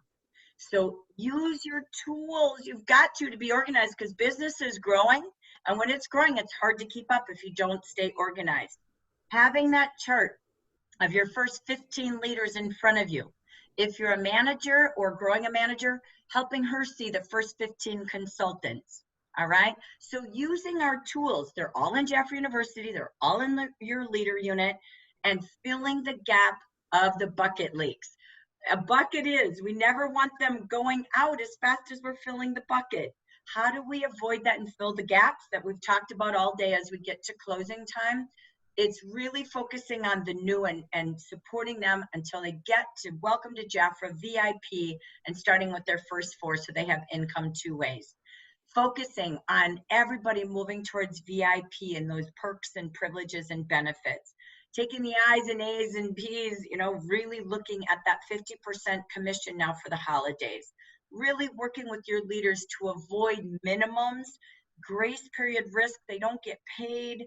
So use your tools. You've got to be organized because business is growing. And when it's growing, it's hard to keep up if you don't stay organized. Having that chart of your first 15 leaders in front of you. If you're a manager or growing a manager, helping her see the first 15 consultants. All right. So using our tools, they're all in Jaffrey University. They're all in your leader unit, and filling the gap of the bucket leaks. A bucket is, we never want them going out as fast as we're filling the bucket. How do we avoid that and fill the gaps that we've talked about all day as we get to closing time? It's really focusing on the new and supporting them until they get to Welcome to Jaffra VIP and starting with their first 4 so they have income 2 ways. Focusing on everybody moving towards VIP and those perks and privileges and benefits. Taking the I's and A's and B's, really looking at that 50% commission now for the holidays. Really working with your leaders to avoid minimums, grace period risk, they don't get paid.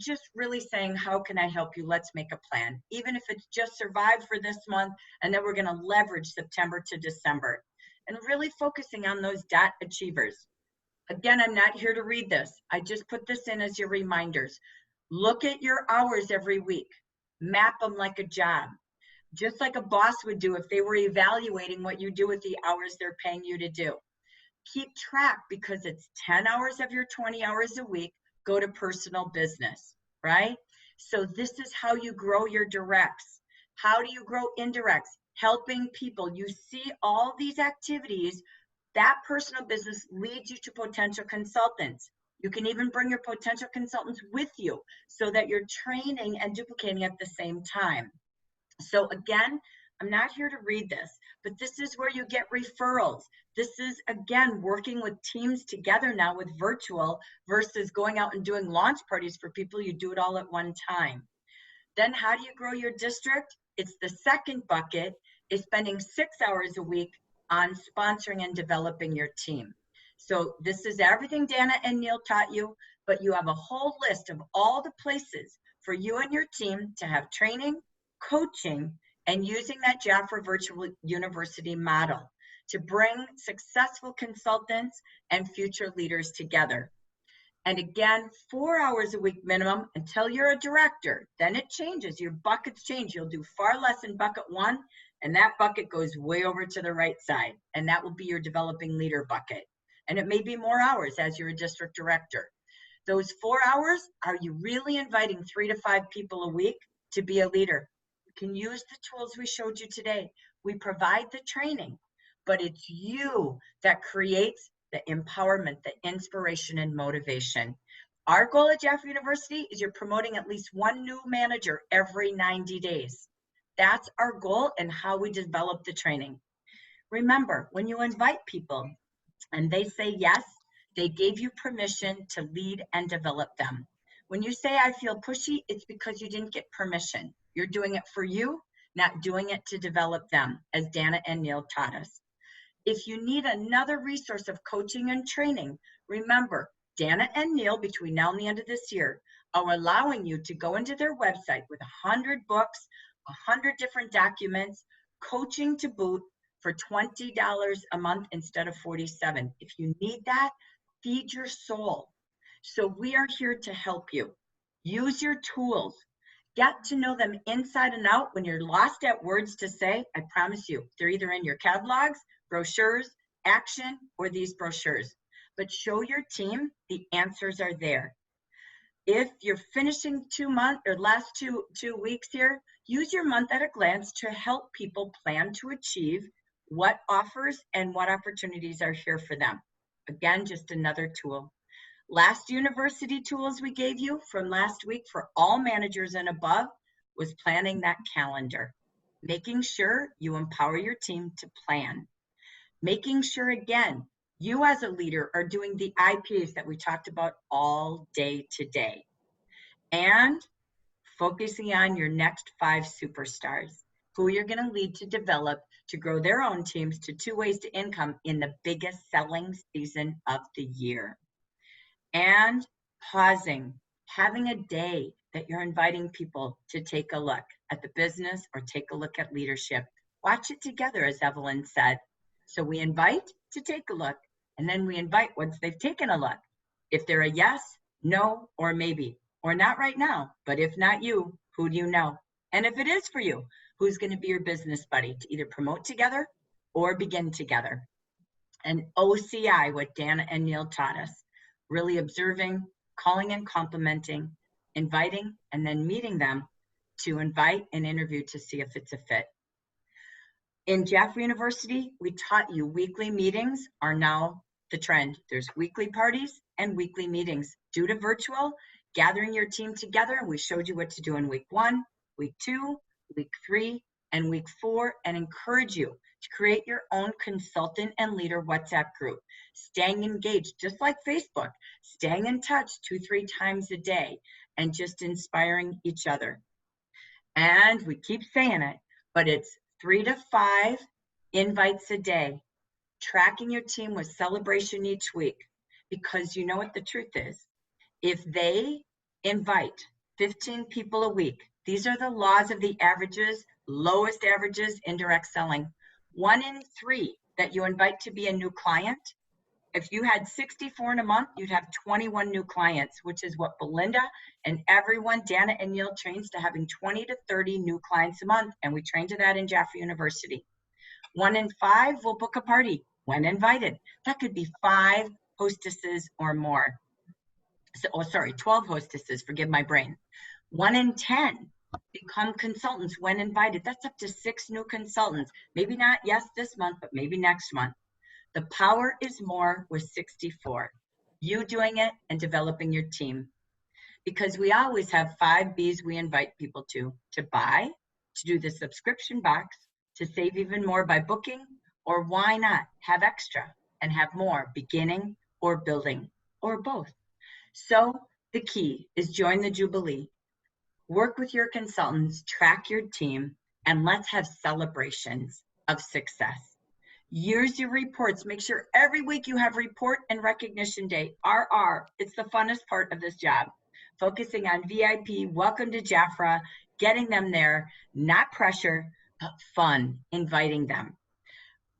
Just really saying, how can I help you? Let's make a plan. Even if it's just survive for this month, and then we're going to leverage September to December. And really focusing on those DOT achievers. Again, I'm not here to read this. I just put this in as your reminders. Look at your hours every week. Map them like a job. Just like a boss would do if they were evaluating what you do with the hours they're paying you to do. Keep track because it's 10 hours of your 20 hours a week go to personal business, right? So this is how you grow your directs. How do you grow indirects? Helping people. You see all these activities, that personal business leads you to potential consultants. You can even bring your potential consultants with you so that you're training and duplicating at the same time. So again, I'm not here to read this, but this is where you get referrals. This is, again, working with teams together now with virtual versus going out and doing launch parties for people. You do it all at one time. Then how do you grow your district? It's the second bucket, is spending 6 hours a week on sponsoring and developing your team. So this is everything Dana and Neil taught you, but you have a whole list of all the places for you and your team to have training, coaching, and using that Jaffra Virtual University model to bring successful consultants and future leaders together. And again, 4 hours a week minimum until you're a director. Then it changes. Your buckets change. You'll do far less in bucket 1, and that bucket goes way over to the right side. And that will be your developing leader bucket. And it may be more hours as you're a district director. Those 4 hours, are you really inviting 3 to 5 people a week to be a leader? You can use the tools we showed you today. We provide the training, but it's you that creates the empowerment, the inspiration, and motivation. Our goal at Jaffra University is you're promoting at least 1 new manager every 90 days. That's our goal and how we develop the training. Remember, when you invite people and they say yes, they gave you permission to lead and develop them. When you say, I feel pushy, it's because you didn't get permission. You're doing it for you, not doing it to develop them, as Dana and Neil taught us. If you need another resource of coaching and training, remember, Dana and Neil, between now and the end of this year, are allowing you to go into their website with 100 books, 100 different documents, coaching to boot for $20 a month instead of $47. If you need that, feed your soul. So we are here to help you. Use your tools. Get to know them inside and out. When you're lost at words to say, I promise you, they're either in your catalogs, brochures, action, or these brochures. But show your team the answers are there. If you're finishing 2 months or last two weeks here, use your month at a glance to help people plan to achieve what offers and what opportunities are here for them. Again, just another tool. Last university tools we gave you from last week for all managers and above was planning that calendar, making sure you empower your team to plan, making sure, again, you as a leader are doing the IPs that we talked about all day today, and focusing on your next 5 superstars, who you're going to lead to develop to grow their own teams to 2 ways to income in the biggest selling season of the year. And pausing, having a day that you're inviting people to take a look at the business or take a look at leadership. Watch it together, as Evelyn said. So we invite to take a look, and then we invite once they've taken a look. If they're a yes, no, or maybe, or not right now, but if not you, who do you know? And if it is for you, who's going to be your business buddy to either promote together or begin together? And OCI, what Dana and Neil taught us, really observing, calling and complimenting, inviting, and then meeting them to invite and interview to see if it's a fit. In Jaffrey University, we taught you weekly meetings are now the trend. There's weekly parties and weekly meetings. Due to virtual, gathering your team together, we showed you what to do in week 1, week 2, week 3, and week 4, and encourage you to create your own consultant and leader WhatsApp group. Staying engaged, just like Facebook, staying in touch 2-3 times a day, and just inspiring each other. And we keep saying it, but it's 3 to 5 invites a day, tracking your team with celebration each week, because you know what the truth is. If they invite 15 people a week, these are the laws of the averages, lowest averages, indirect selling. 1 in 3 that you invite to be a new client, if you had 64 in a month, you'd have 21 new clients, which is what Belinda and everyone, Dana and Neil, trains to having 20 to 30 new clients a month. And we train to that in Jaffrey University. 1 in 5 will book a party when invited. That could be 5 hostesses or more. So, 12 hostesses, forgive my brain. 1 in 10 become consultants when invited. That's up to 6 new consultants. Maybe not, yes, this month, but maybe next month. The power is more with 64. You doing it and developing your team. Because we always have 5 B's we invite people to buy, to do the subscription box, to save even more by booking, or why not have extra and have more, beginning or building, or both. So the key is join the Jubilee. Work with your consultants, track your team, and let's have celebrations of success. Use your reports. Make sure every week you have report and recognition day, RR. It's the funnest part of this job. Focusing on VIP, welcome to Jaffra, getting them there, not pressure, but fun, inviting them.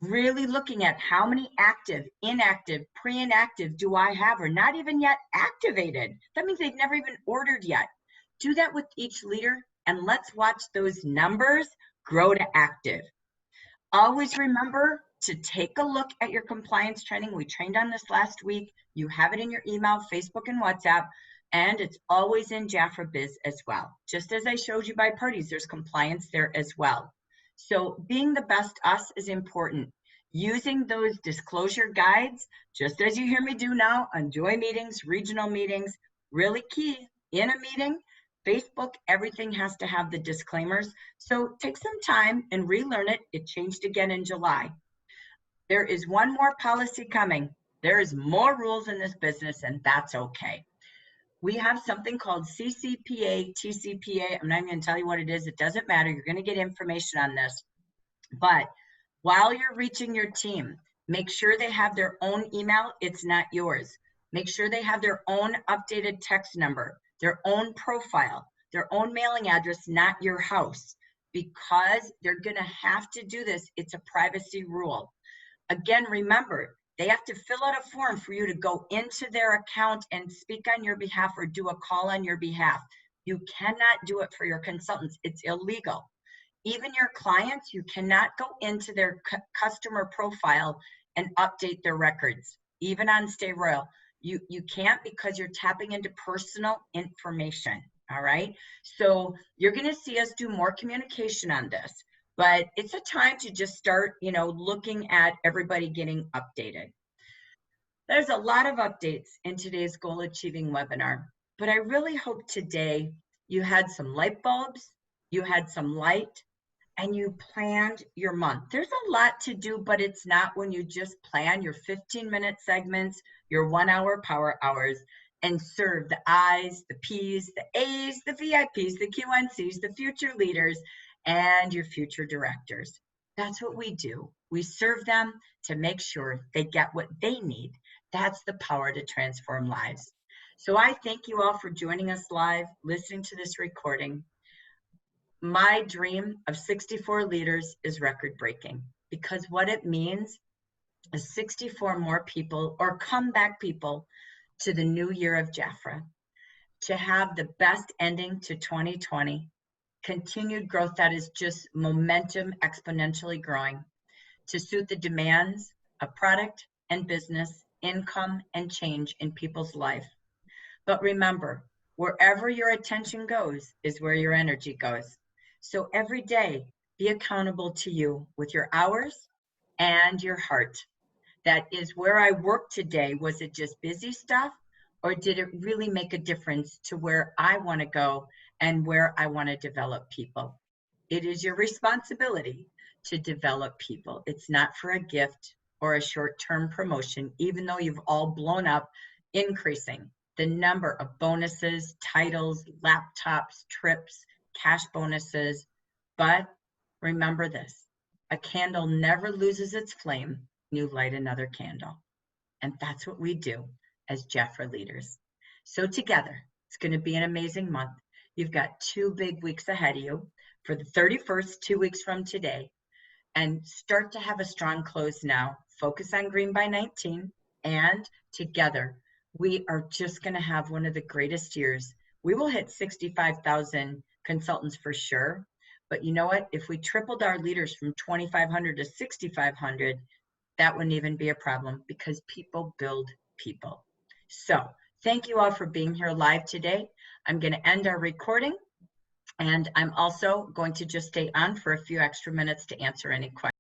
Really looking at how many active, inactive, pre-inactive do I have, or not even yet activated. That means they've never even ordered yet. Do that with each leader, and let's watch those numbers grow to active. Always remember to take a look at your compliance training. We trained on this last week. You have it in your email, Facebook, and WhatsApp, and it's always in Jaffra Biz as well. Just as I showed you by parties, there's compliance there as well. So being the best us is important. Using those disclosure guides, just as you hear me do now on joy meetings, regional meetings, really key. In a meeting, Facebook, everything has to have the disclaimers. So take some time and relearn it. It changed again in July. There is one more policy coming. There is more rules in this business, and that's okay. We have something called CCPA, TCPA. I'm not even going to tell you what it is. It doesn't matter. You're going to get information on this. But while you're reaching your team, make sure they have their own email. It's not yours. Make sure they have their own updated text number, their own profile, their own mailing address, not your house, because they're going to have to do this. It's a privacy rule. Again, remember, they have to fill out a form for you to go into their account and speak on your behalf or do a call on your behalf. You cannot do it for your consultants. It's illegal. Even your clients, you cannot go into their customer profile and update their records. Even on Stay Royal, you can't, because you're tapping into personal information, all right? So you're gonna see us do more communication on this, but it's a time to just start, looking at everybody getting updated. There's a lot of updates in today's goal achieving webinar, but I really hope today you had some light bulbs, you had some light, and you planned your month. There's a lot to do, but it's not when you just plan your 15-minute segments, your 1-hour power hours, and serve the I's, the P's, the A's, the VIPs, the QNCs, the future leaders, and your future directors. That's what we do. We serve them to make sure they get what they need. That's the power to transform lives. So I thank you all for joining us live, listening to this recording. My dream of 64 leaders is record breaking, because what it means is 64 more people, or comeback people, to the new year of Jafra, to have the best ending to 2020, continued growth that is just momentum exponentially growing, to suit the demands of product and business, income and change in people's life. But remember, wherever your attention goes is where your energy goes. So every day, be accountable to you with your hours and your heart. That is where I work today. Was it just busy stuff, or did it really make a difference to where I want to go and where I want to develop people? It is your responsibility to develop people. It's not for a gift or a short-term promotion, even though you've all blown up, increasing the number of bonuses, titles, laptops, trips, cash bonuses. But remember this, a candle never loses its flame. You light another candle. And that's what we do as Jafra leaders. So together, it's going to be an amazing month. You've got 2 big weeks ahead of you. For the 31st, 2 weeks from today, and start to have a strong close now. Focus on Green by 19, and together, we are just going to have one of the greatest years. We will hit 65,000 consultants for sure. But you know what? If we tripled our leaders from 2,500 to 6,500, that wouldn't even be a problem, because people build people. So thank you all for being here live today. I'm going to end our recording, and I'm also going to just stay on for a few extra minutes to answer any questions.